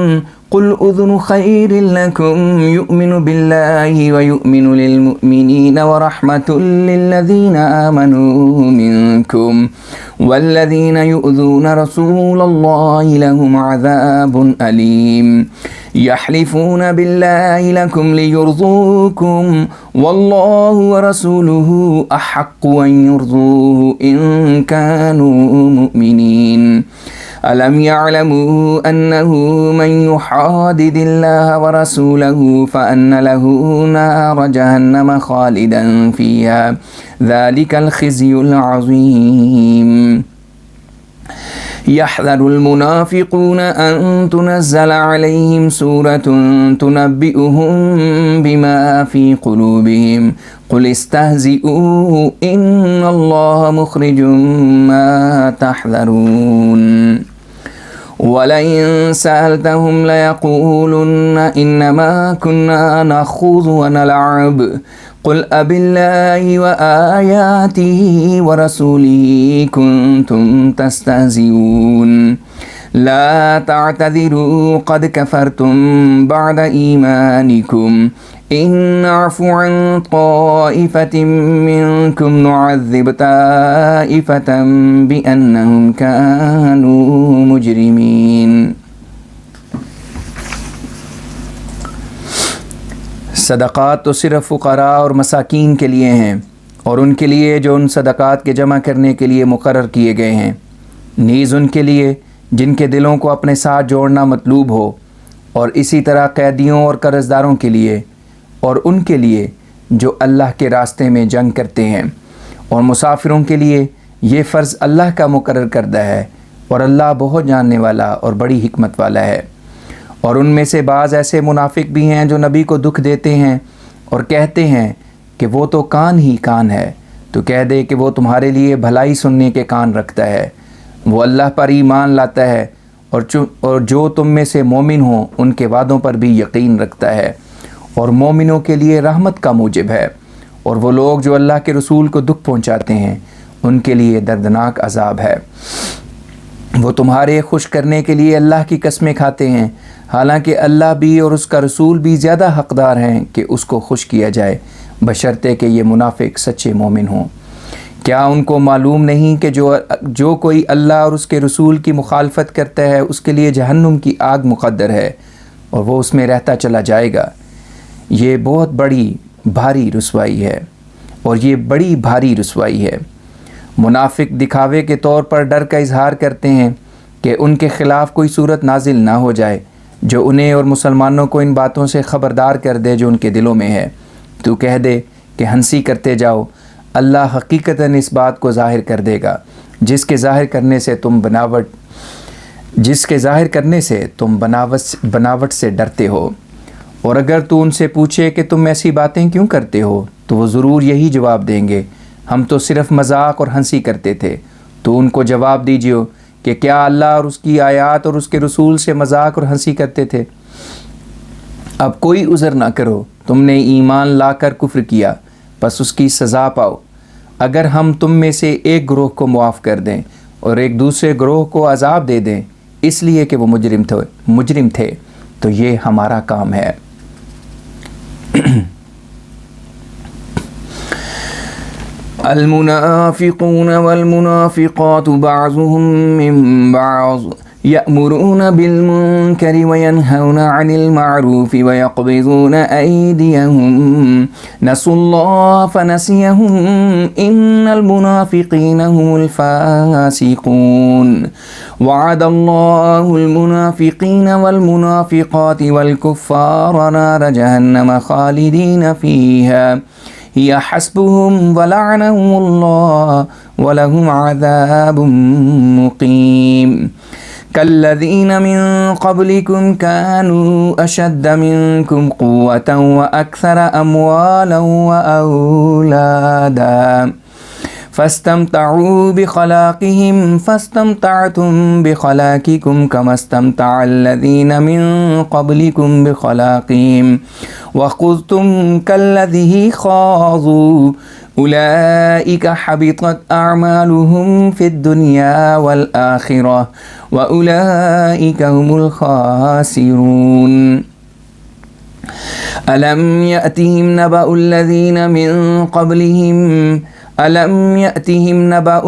قل أذن خير لكم يؤمن بالله ويؤمن للمؤمنين ورحمة للذين آمنوا منكم والذين يؤذون رسول الله لهم عذاب أليم يحلفون بالله لكم ليرضوكم والله ورسوله أحق أن يرضوه إن كانوا مؤمنين ألم يعلموا أنه من يحادد الله ورسوله فأن له نار جهنم خالدا فيها ذلك الخزي العظيم۔ يحذر المنافقون أن تنزل عليهم سورة تنبئهم بما في قلوبهم قل استهزئوا إن الله مخرج ما تحذرون۔ وَلَئِن سَأَلْتَهُمْ لَيَقُولُنَّ إِنَّمَا كُنَّا نَخُوضُ وَنَلْعَبُ قُلْ أَبِاللَّهِ وَآيَاتِهِ وَرَسُولِهِ كُنْتُمْ تَسْتَهْزِئُونَ لا تعتذروا قد كفرتم بعد إيمانكم إن نعفو عن طائفة منكم نعذب طائفة بأنهم كانوا مجرمين۔ صدقات تو صرف فقراء اور مساکین کے لیے ہیں، اور ان کے لیے جو ان صدقات کے جمع کرنے کے لیے مقرر کیے گئے ہیں، نیز ان کے لیے جن کے دلوں کو اپنے ساتھ جوڑنا مطلوب ہو، اور اسی طرح قیدیوں اور قرض داروں کے لیے، اور ان کے لیے جو اللہ کے راستے میں جنگ کرتے ہیں، اور مسافروں کے لیے یہ فرض اللہ کا مقرر کردہ ہے، اور اللہ بہت جاننے والا اور بڑی حکمت والا ہے۔ اور ان میں سے بعض ایسے منافق بھی ہیں جو نبی کو دکھ دیتے ہیں اور کہتے ہیں کہ وہ تو کان ہی کان ہے، تو کہہ دے کہ وہ تمہارے لیے بھلائی سننے کے کان رکھتا ہے، وہ اللہ پر ایمان لاتا ہے، اور جو تم میں سے مومن ہوں ان کے وعدوں پر بھی یقین رکھتا ہے، اور مومنوں کے لیے رحمت کا موجب ہے۔ اور وہ لوگ جو اللہ کے رسول کو دکھ پہنچاتے ہیں ان کے لیے دردناک عذاب ہے۔ وہ تمہارے خوش کرنے کے لیے اللہ کی قسمیں کھاتے ہیں، حالانکہ اللہ بھی اور اس کا رسول بھی زیادہ حقدار ہیں کہ اس کو خوش کیا جائے، بشرطے کہ یہ منافق سچے مومن ہوں۔ کیا ان کو معلوم نہیں کہ جو کوئی اللہ اور اس کے رسول کی مخالفت کرتا ہے اس کے لیے جہنم کی آگ مقدر ہے، اور وہ اس میں رہتا چلا جائے گا۔ یہ بہت بڑی بھاری رسوائی ہے، اور یہ بڑی بھاری رسوائی ہے۔ منافق دکھاوے کے طور پر ڈر کا اظہار کرتے ہیں کہ ان کے خلاف کوئی صورت نازل نہ ہو جائے جو انہیں اور مسلمانوں کو ان باتوں سے خبردار کر دے جو ان کے دلوں میں ہے۔ تو کہہ دے کہ ہنسی کرتے جاؤ، اللہ حقیقتاً اس بات کو ظاہر کر دے گا جس کے ظاہر کرنے سے تم بناوٹ سے ڈرتے ہو۔ اور اگر تو ان سے پوچھے کہ تم ایسی باتیں کیوں کرتے ہو تو وہ ضرور یہی جواب دیں گے، ہم تو صرف مذاق اور ہنسی کرتے تھے۔ تو ان کو جواب دیجیے کہ کیا اللہ اور اس کی آیات اور اس کے رسول سے مذاق اور ہنسی کرتے تھے؟ اب کوئی عذر نہ کرو، تم نے ایمان لا کر کفر کیا، پس اس کی سزا پاؤ۔ اگر ہم تم میں سے ایک گروہ کو معاف کر دیں اور ایک دوسرے گروہ کو عذاب دے دیں اس لیے کہ وہ مجرم تھے تو یہ ہمارا کام ہے۔ المنافقون والمنافقات بعضهم من بعض يأمرون بالمنكر وينهون عن المعروف ويقبضون أيديهم نسوا الله فنسيهم إن المنافقين هم الفاسقون وعد الله المنافقين والمنافقات والكفار نار جهنم خالدين فيها هي حسبهم ولعنهم الله ولهم عذاب مقيم كالذين من قبلكم كانوا أشد منكم قوة وأكثر أموالا وأولادا فاستمتعوا بخلاقهم فاستمتعتم بخلاقكم كما استمتع الذين من قبلكم بخلاقهم وخذتم كالذي خاضوا أولئك حبطت أعمالهم في الدنيا والآخرة وأولئك هم الخاسرون ألم يأتهم نبأ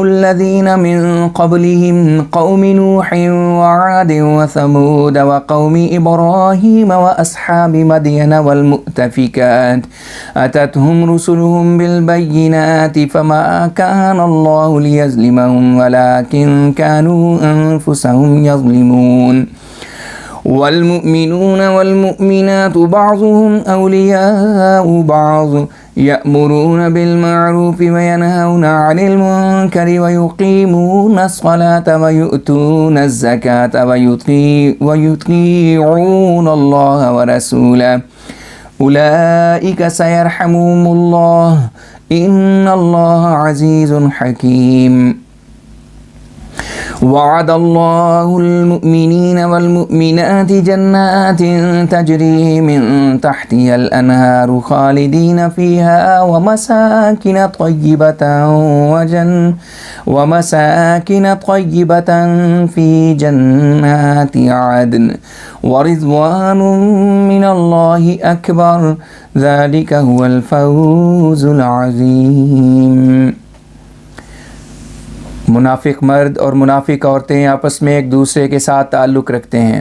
الذين من قبلهم قوم نوح وعاد وثمود وقوم إبراهيم وأصحاب مدين والمؤتفكات أتتهم رسلهم بالبينات فما كان الله ليظلمهم ولكن كانوا أنفسهم يظلمون والمؤمنون والمؤمنات بعضهم أولياء بعض يأمرون بالمعروف وينهون عن المنكر ويقيمون الصلاة ويؤتون الزكاة ويطيعون الله ورسوله أولئك سيرحمهم الله إن الله عزيز حكيم۔ وعد اللہ المؤمنین والمؤمنات جنات تجری من تحتها الانہار خالدین فیہا ومساکن طیبۃ فی جنات عدن ورضوان من اللہ اکبر ذلک هو الفوز العظیم۔ منافق مرد اور منافق عورتیں آپس میں ایک دوسرے کے ساتھ تعلق رکھتے ہیں۔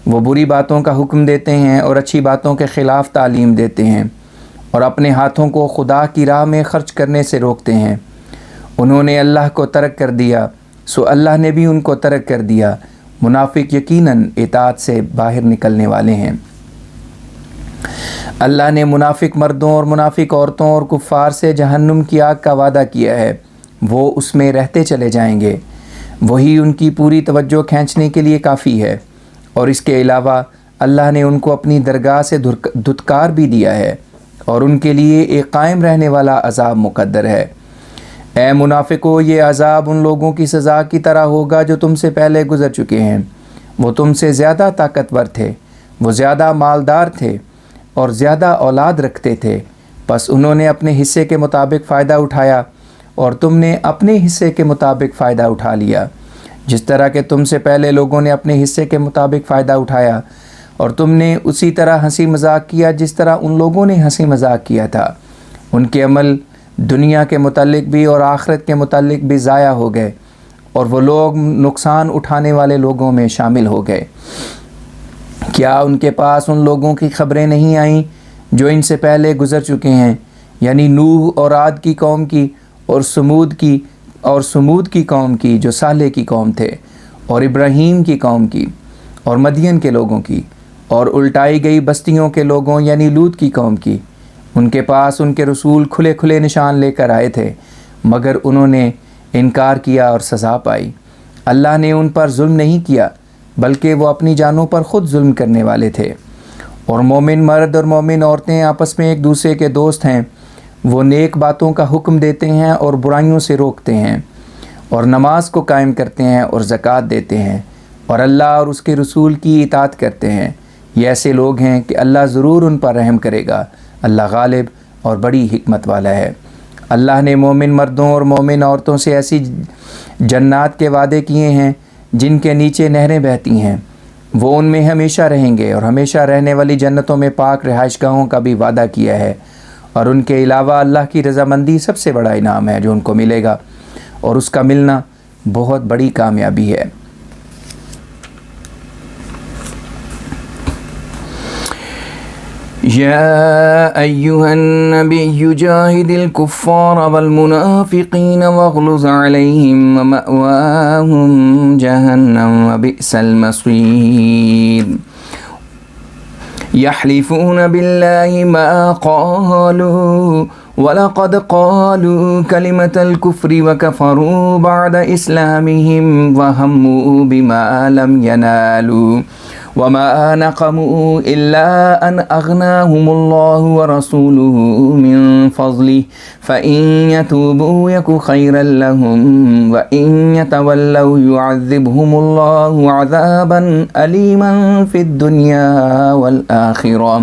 وہ بری باتوں کا حکم دیتے ہیں اور اچھی باتوں کے خلاف تعلیم دیتے ہیں اور اپنے ہاتھوں کو خدا کی راہ میں خرچ کرنے سے روکتے ہیں۔ انہوں نے اللہ کو ترک کر دیا سو اللہ نے بھی ان کو ترک کر دیا۔ منافق یقیناً اطاعت سے باہر نکلنے والے ہیں۔ اللہ نے منافق مردوں اور منافق عورتوں اور کفار سے جہنم کی آگ کا وعدہ کیا ہے، وہ اس میں رہتے چلے جائیں گے، وہی ان کی پوری توجہ کھینچنے کے لیے کافی ہے، اور اس کے علاوہ اللہ نے ان کو اپنی درگاہ سے دھتکار بھی دیا ہے اور ان کے لیے ایک قائم رہنے والا عذاب مقدر ہے۔ اے منافقو، یہ عذاب ان لوگوں کی سزا کی طرح ہوگا جو تم سے پہلے گزر چکے ہیں۔ وہ تم سے زیادہ طاقتور تھے، وہ زیادہ مالدار تھے اور زیادہ اولاد رکھتے تھے، بس انہوں نے اپنے حصے کے مطابق فائدہ اٹھایا اور تم نے اپنے حصے کے مطابق فائدہ اٹھا لیا، جس طرح کہ تم سے پہلے لوگوں نے اپنے حصے کے مطابق فائدہ اٹھایا اور تم نے اسی طرح ہنسی مذاق کیا جس طرح ان لوگوں نے ہنسی مذاق کیا تھا۔ ان کے عمل دنیا کے متعلق بھی اور آخرت کے متعلق بھی ضائع ہو گئے اور وہ لوگ نقصان اٹھانے والے لوگوں میں شامل ہو گئے۔ کیا ان کے پاس ان لوگوں کی خبریں نہیں آئیں جو ان سے پہلے گزر چکے ہیں، یعنی نوح اور عاد کی قوم کی اور سمود کی قوم کی جو صالح کی قوم تھے، اور ابراہیم کی قوم کی اور مدین کے لوگوں کی، اور الٹائی گئی بستیوں کے لوگوں یعنی لوط کی قوم کی۔ ان کے پاس ان کے رسول کھلے کھلے نشان لے کر آئے تھے، مگر انہوں نے انکار کیا اور سزا پائی۔ اللہ نے ان پر ظلم نہیں کیا بلکہ وہ اپنی جانوں پر خود ظلم کرنے والے تھے۔ اور مومن مرد اور مومن عورتیں آپس میں ایک دوسرے کے دوست ہیں، وہ نیک باتوں کا حکم دیتے ہیں اور برائیوں سے روکتے ہیں، اور نماز کو قائم کرتے ہیں اور زکوٰۃ دیتے ہیں، اور اللہ اور اس کے رسول کی اطاعت کرتے ہیں۔ یہ ایسے لوگ ہیں کہ اللہ ضرور ان پر رحم کرے گا، اللہ غالب اور بڑی حکمت والا ہے۔ اللہ نے مومن مردوں اور مومن عورتوں سے ایسی جنات کے وعدے کیے ہیں جن کے نیچے نہریں بہتی ہیں، وہ ان میں ہمیشہ رہیں گے، اور ہمیشہ رہنے والی جنتوں میں پاک رہائش گاہوں کا بھی وعدہ کیا ہے۔ اور ان کے علاوہ اللہ کی رضامندی سب سے بڑا انعام ہے جو ان کو ملے گا، اور اس کا ملنا بہت بڑی کامیابی ہے۔ یا ایھا النبی جاہد الکفار والمنافقین واغلظ علیہم ومأواہم جہنم وبئس المصیر۔ يحلفون بالله ما قالوا وَلَقَدْ قَالُوا كَلِمَةَ الْكُفْرِ وَكَفَرُوا بَعْدَ إِسْلَامِهِمْ وَهَمُّوا بِمَا لَمْ يَنَالُوا وَمَا نَقَمُوا إِلَّا أَنْ أَغْنَاهُمُ اللَّهُ وَرَسُولُهُ مِنْ فَضْلِهِ فَإِنْ يَتُوبُوا يَكُ خَيْرًا لَهُمْ وَإِنْ يَتَوَلَّوْا يُعَذِّبْهُمُ اللَّهُ عَذَابًا أَلِيمًا فِي الدُّنْيَا وَالْآخِرَةِ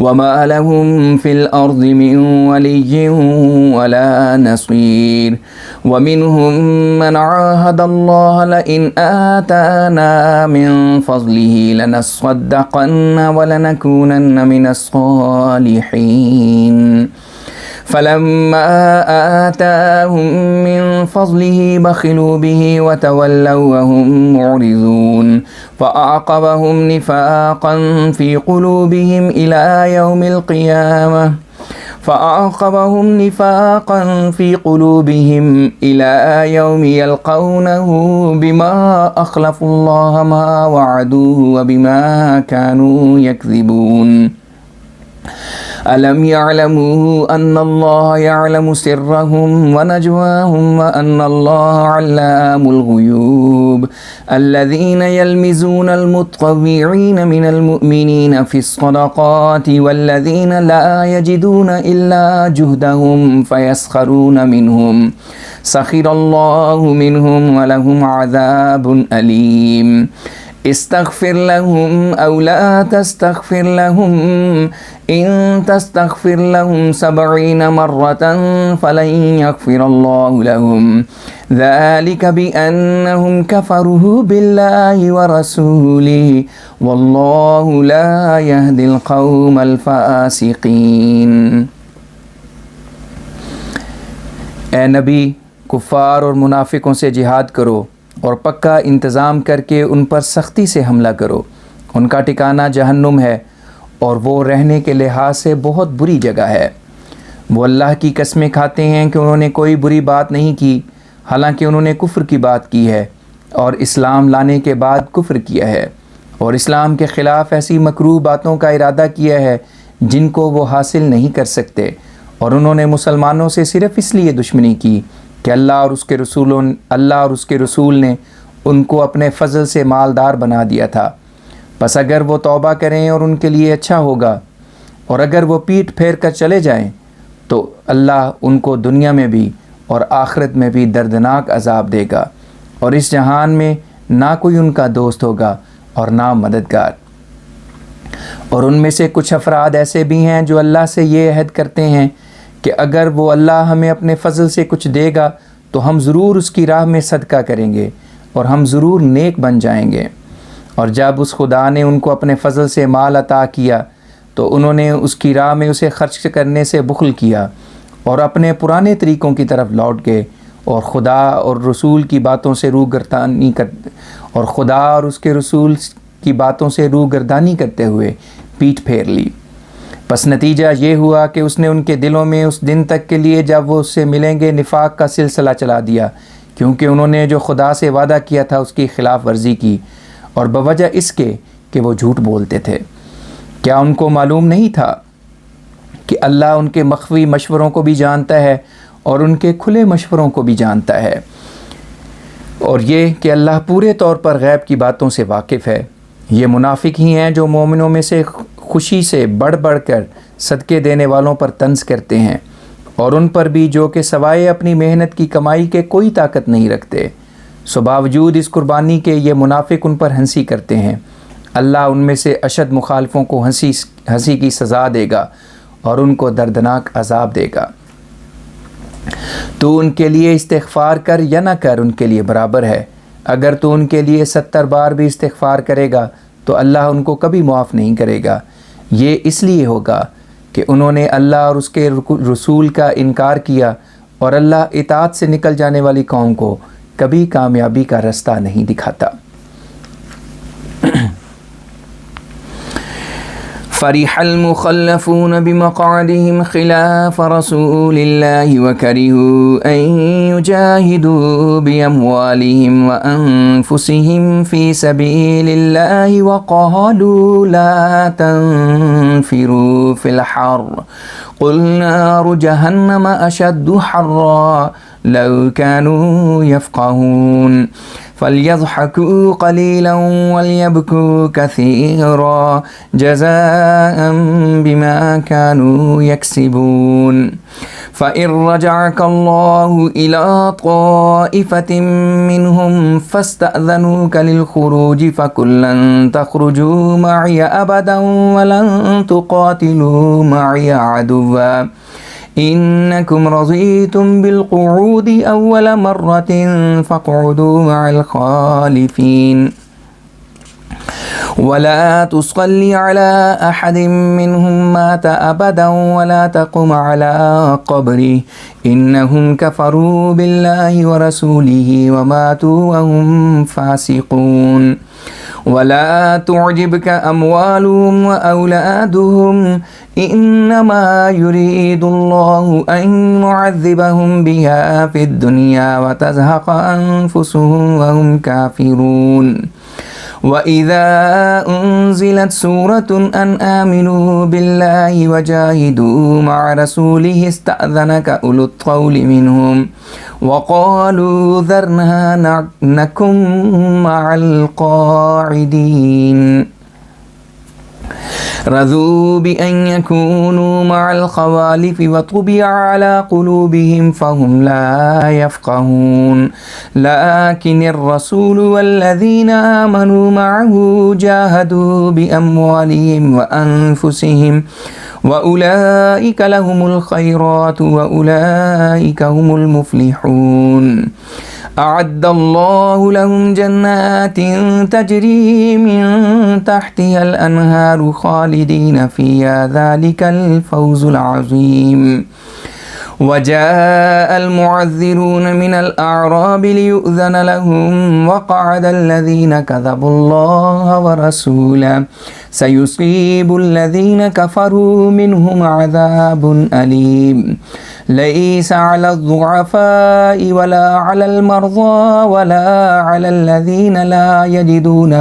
وَمَا لَهُمْ فِي الْأَرْضِ مِنْ وَلِيٍّ وَلَا نَصِيرٍ وَمِنْهُمْ مَنْ عَاهَدَ اللَّهَ لَئِنْ آتَانَا مِنْ فَضْلِهِ لَنَصَّدَّقَنَّ وَلَنَكُونَنَّ مِنَ الصَّالِحِينَ فَلَمَّا آتَاهُمْ مِنْ فَضْلِهِ بَخِلُوا بِهِ وَتَوَلَّوْا وَهُمْ مُعْرِضُونَ فَأَعْقَبَهُمْ نِفَاقًا فِي قُلُوبِهِمْ إِلَى يَوْمِ يَلْقَوْنَهُ بِمَا أَخْلَفُوا اللَّهَ مَا وَعَدُوهُ وَبِمَا كَانُوا يَكْذِبُونَ۔ ألم يعلموا أن الله يعلم سرهم ونجواهم وأن الله علام الغيوب الذين يلمزون المتطوعين من المؤمنين في الصدقات والذين لا يجدون إلا جهدهم فيسخرون منهم سخر الله منهم ولهم عذاب أليم استغفر لهم أو لا تستغفر لهم إن تستغفر لهم 70 مرة فلن يغفر الله لهم ذلك بأنهم كفروا بالله ورسوله والله لا يهدي القوم الفاسقين۔ اے نبی، کفار اور منافقوں سے جہاد کرو اور پکا انتظام کر کے ان پر سختی سے حملہ کرو۔ ان کا ٹھکانہ جہنم ہے اور وہ رہنے کے لحاظ سے بہت بری جگہ ہے۔ وہ اللہ کی قسمیں کھاتے ہیں کہ انہوں نے کوئی بری بات نہیں کی، حالانکہ انہوں نے کفر کی بات کی ہے اور اسلام لانے کے بعد کفر کیا ہے، اور اسلام کے خلاف ایسی مکروہ باتوں کا ارادہ کیا ہے جن کو وہ حاصل نہیں کر سکتے، اور انہوں نے مسلمانوں سے صرف اس لیے دشمنی کی کہ اللہ اور اس کے رسول نے ان کو اپنے فضل سے مالدار بنا دیا تھا۔ بس اگر وہ توبہ کریں اور ان کے لیے اچھا ہوگا، اور اگر وہ پیٹھ پھیر کر چلے جائیں تو اللہ ان کو دنیا میں بھی اور آخرت میں بھی دردناک عذاب دے گا، اور اس جہان میں نہ کوئی ان کا دوست ہوگا اور نہ مددگار۔ اور ان میں سے کچھ افراد ایسے بھی ہیں جو اللہ سے یہ عہد کرتے ہیں کہ اگر وہ اللہ ہمیں اپنے فضل سے کچھ دے گا تو ہم ضرور اس کی راہ میں صدقہ کریں گے اور ہم ضرور نیک بن جائیں گے۔ اور جب اس خدا نے ان کو اپنے فضل سے مال عطا کیا تو انہوں نے اس کی راہ میں اسے خرچ کرنے سے بخل کیا اور اپنے پرانے طریقوں کی طرف لوٹ گئے، اور خدا اور رسول کی باتوں سے روگردانی کرتے ہوئے پیٹھ پھیر لی۔ پس نتیجہ یہ ہوا کہ اس نے ان کے دلوں میں اس دن تک کے لیے جب وہ اس سے ملیں گے نفاق کا سلسلہ چلا دیا، کیونکہ انہوں نے جو خدا سے وعدہ کیا تھا اس کی خلاف ورزی کی، اور بوجہ اس کے کہ وہ جھوٹ بولتے تھے۔ کیا ان کو معلوم نہیں تھا کہ اللہ ان کے مخفی مشوروں کو بھی جانتا ہے اور ان کے کھلے مشوروں کو بھی جانتا ہے، اور یہ کہ اللہ پورے طور پر غیب کی باتوں سے واقف ہے۔ یہ منافق ہی ہیں جو مومنوں میں سے خوشی سے بڑھ بڑھ کر صدقے دینے والوں پر طنز کرتے ہیں، اور ان پر بھی جو کہ سوائے اپنی محنت کی کمائی کے کوئی طاقت نہیں رکھتے۔ سو باوجود اس قربانی کے یہ منافق ان پر ہنسی کرتے ہیں۔ اللہ ان میں سے اشد مخالفوں کو ہنسی کی سزا دے گا اور ان کو دردناک عذاب دے گا۔ تو ان کے لیے استغفار کر یا نہ کر ان کے لیے برابر ہے۔ اگر تو ان کے لیے 70 بار بھی استغفار کرے گا تو اللہ ان کو کبھی معاف نہیں کرے گا۔ یہ اس لیے ہوگا کہ انہوں نے اللہ اور اس کے رسول کا انکار کیا، اور اللہ اطاعت سے نکل جانے والی قوم کو کبھی کامیابی کا رستہ نہیں دکھاتا۔ فرح المخلفون بمقعدهم خلاف رسول الله وكرهوا أن يجاهدوا بأموالهم وأنفسهم في سبيل الله وقالوا لا تنفروا في الحر قل نار جهنم أشد حرا لو كانوا يفقهون فَلْيَضْحَكُوا قَلِيلًا وَلْيَبْكُوا كَثِيرًا جَزَاءً بِمَا كَانُوا يَكْسِبُونَ فَإِنْ رَجَعَكَ اللَّهُ إِلَىٰ طَائِفَةٍ مِّنْهُمْ فَاسْتَأْذَنُوكَ لِلْخُرُوجِ فَقُل لَّن تَخْرُجُوا مَعِيَ أَبَدًا وَلَن تُقَاتِلُوا مَعِيَ عَدُوًّا إنكم رضيتم بالقعود أول مرة فاقعدوا مع الخالفين ولا تصل على أحد منهم مات أبدا ولا تقم على قبره إنهم كفروا بالله ورسوله وماتوا وهم فاسقون ولا تعجبك أموالهم وأولادهم إنما يريد الله أن يعذبهم بها في الدنيا وتزهق أنفسهم وهم كافرون وَإِذَا أُنزِلَتْ سُورَةٌ أَنْ آمِنُوا بِاللَّهِ وَجَاهِدُوا مَعَ رَسُولِهِ اسْتَأْذَنَكَ أُولُو الطَّوْلِ مِنْهُمْ وَقَالُوا ذَرْنَا نَكُن مَعَ الْقَاعِدِينَ رضوا بأن يكونوا مع الخوالف وطبع على قلوبهم فهم لا يفقهون لكن الرسول والذين آمنوا معه جاهدوا بأموالهم وأنفسهم وأولئك لهم الخيرات وأولئك هم المفلحون أعد الله لهم جنات تجري من تحتها الأنهار خالدين فيها ذلك الفوز العظيم وجاء المعذرون من الأعراب ليؤذن لهم وقعد الذين كذبوا الله ورسوله سيصيب الذين كفروا منهم عذاب أليم ليس على الضعفاء ولا على المرضى ولا على الذين لا يجدون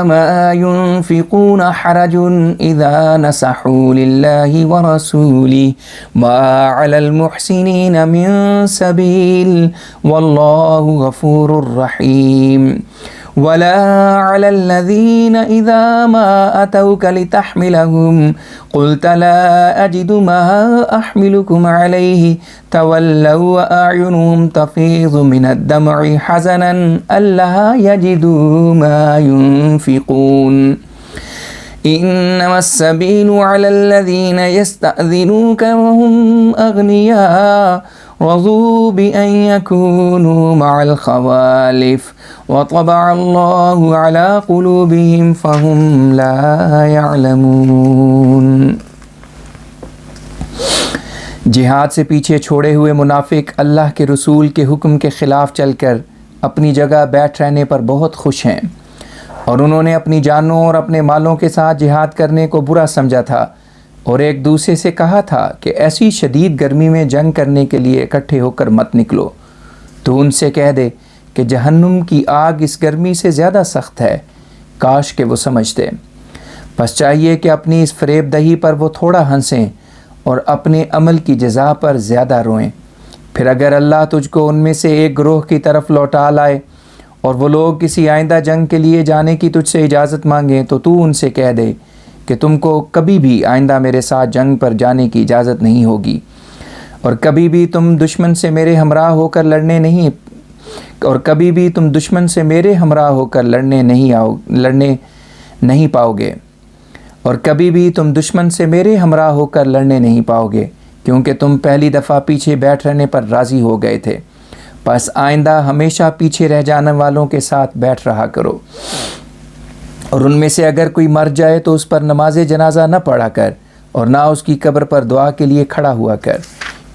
ما ينفقون حرج إذا نصحوا لله ورسوله ما على المحسنين من سبيل والله غفور رحيم ولا على الذين إذا ما أتوك لتحملهم قلت لا أجد ما أحملكم عليه تولوا وأعينهم تفيض من الدمع حزنا ألا يجدوا ما ينفقون إنما السبيل على الذين يستأذنوك وهم أغنياء رضوا بأن يكونوا مع الخوالف وطبع الله على قلوبهم فهم لا يعلمون. جہاد سے پیچھے چھوڑے ہوئے منافق اللہ کے رسول کے حکم کے خلاف چل کر اپنی جگہ بیٹھ رہنے پر بہت خوش ہیں، اور انہوں نے اپنی جانوں اور اپنے مالوں کے ساتھ جہاد کرنے کو برا سمجھا تھا، اور ایک دوسرے سے کہا تھا کہ ایسی شدید گرمی میں جنگ کرنے کے لیے اکٹھے ہو کر مت نکلو. تو ان سے کہہ دے کہ جہنم کی آگ اس گرمی سے زیادہ سخت ہے، کاش کہ وہ سمجھتے. بس چاہیے کہ اپنی اس فریب دہی پر وہ تھوڑا ہنسیں اور اپنے عمل کی جزا پر زیادہ روئیں. پھر اگر اللہ تجھ کو ان میں سے ایک گروہ کی طرف لوٹا لائے اور وہ لوگ کسی آئندہ جنگ کے لیے جانے کی تجھ سے اجازت مانگیں تو تو ان سے کہہ دے کہ تم کو کبھی بھی آئندہ میرے ساتھ جنگ پر جانے کی اجازت نہیں ہوگی، اور کبھی بھی تم دشمن سے میرے ہمراہ ہو کر لڑنے نہیں پاؤ گے، کیونکہ تم پہلی دفعہ پیچھے بیٹھ رہنے پر راضی ہو گئے تھے. پس آئندہ ہمیشہ پیچھے رہ جانے والوں کے ساتھ بیٹھ رہا کرو، اور ان میں سے اگر کوئی مر جائے تو اس پر نماز جنازہ نہ پڑھا کر اور نہ اس کی قبر پر دعا کے لیے کھڑا ہوا کر،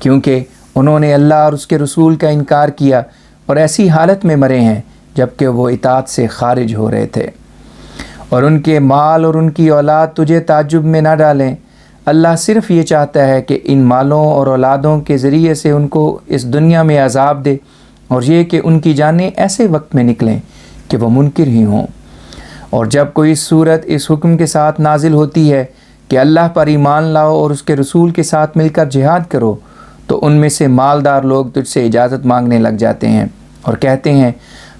کیونکہ انہوں نے اللہ اور اس کے رسول کا انکار کیا اور ایسی حالت میں مرے ہیں جبکہ وہ اطاعت سے خارج ہو رہے تھے. اور ان کے مال اور ان کی اولاد تجھے تعجب میں نہ ڈالیں. اللہ صرف یہ چاہتا ہے کہ ان مالوں اور اولادوں کے ذریعے سے ان کو اس دنیا میں عذاب دے، اور یہ کہ ان کی جانیں ایسے وقت میں نکلیں کہ وہ منکر ہی ہوں. اور جب کوئی صورت اس حکم کے ساتھ نازل ہوتی ہے کہ اللہ پر ایمان لاؤ اور اس کے رسول کے ساتھ مل کر جہاد کرو، تو ان میں سے مالدار لوگ تجھ سے اجازت مانگنے لگ جاتے ہیں اور کہتے ہیں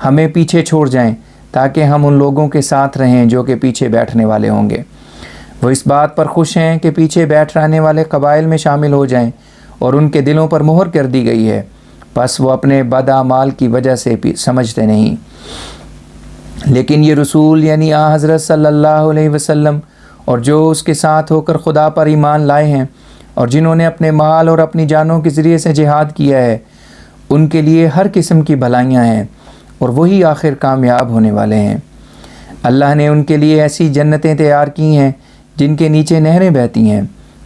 ہمیں پیچھے چھوڑ جائیں تاکہ ہم ان لوگوں کے ساتھ رہیں جو کہ پیچھے بیٹھنے والے ہوں گے. وہ اس بات پر خوش ہیں کہ پیچھے بیٹھ رہنے والے قبائل میں شامل ہو جائیں، اور ان کے دلوں پر مہر کر دی گئی ہے، بس وہ اپنے بد اعمال کی وجہ سے سمجھتے نہیں. لیکن یہ رسول یعنی آن حضرت صلی اللہ علیہ وسلم اور جو اس کے ساتھ ہو کر خدا پر ایمان لائے ہیں اور جنہوں نے اپنے مال اور اپنی جانوں کے ذریعے سے جہاد کیا ہے، ان کے لیے ہر قسم کی بھلائیاں ہیں اور وہی آخر کامیاب ہونے والے ہیں. اللہ نے ان کے لیے ایسی جنتیں تیار کی ہیں جن کے نیچے نہریں بہتی ہیں،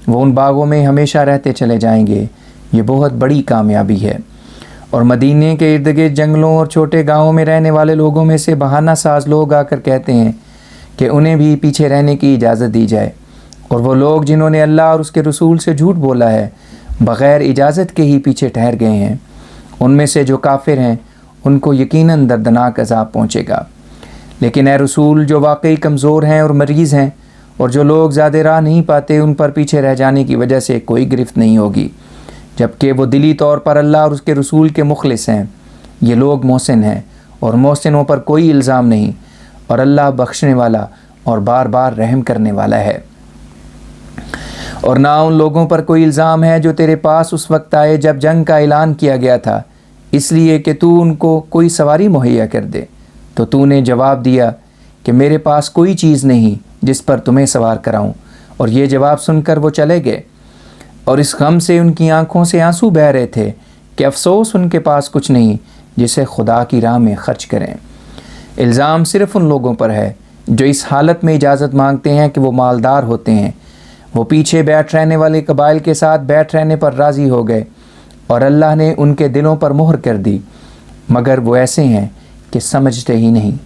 وہ ان باغوں میں ہمیشہ رہتے چلے جائیں گے. یہ بہت بڑی کامیابی ہے. اور مدینے کے ارد گرد جنگلوں اور چھوٹے گاؤں میں رہنے والے لوگوں میں سے بہانہ ساز لوگ آ کر کہتے ہیں کہ انہیں بھی پیچھے رہنے کی اجازت دی جائے. اور وہ لوگ جنہوں نے اللہ اور اس کے رسول سے جھوٹ بولا ہے، بغیر اجازت کے ہی پیچھے ٹھہر گئے ہیں۔ ان میں سے جو کافر ہیں ان کو یقیناً دردناک عذاب پہنچے گا۔ لیکن اے رسول، جو واقعی کمزور ہیں اور مریض ہیں اور جو لوگ زیادہ راہ نہیں پاتے، ان پر پیچھے رہ جانے کی وجہ سے کوئی گرفت نہیں ہوگی، جبکہ وہ دلی طور پر اللہ اور اس کے رسول کے مخلص ہیں۔ یہ لوگ محسن ہیں اور محسنوں پر کوئی الزام نہیں، اور اللہ بخشنے والا اور بار بار رحم کرنے والا ہے۔ اور نہ ان لوگوں پر کوئی الزام ہے جو تیرے پاس اس وقت آئے جب جنگ کا اعلان کیا گیا تھا، اس لیے کہ تو ان کو کوئی سواری مہیا کر دے، تو تو نے جواب دیا کہ میرے پاس کوئی چیز نہیں جس پر تمہیں سوار کراؤں، اور یہ جواب سن کر وہ چلے گئے، اور اس غم سے ان کی آنکھوں سے آنسو بہہ رہے تھے کہ افسوس ان کے پاس کچھ نہیں جسے خدا کی راہ میں خرچ کریں۔ الزام صرف ان لوگوں پر ہے جو اس حالت میں اجازت مانگتے ہیں کہ وہ مالدار ہوتے ہیں، وہ پیچھے بیٹھ رہنے والے قبائل کے ساتھ بیٹھ رہنے پر راضی ہو گئے، اور اللہ نے ان کے دلوں پر مہر کر دی، مگر وہ ایسے ہیں کہ سمجھتے ہی نہیں۔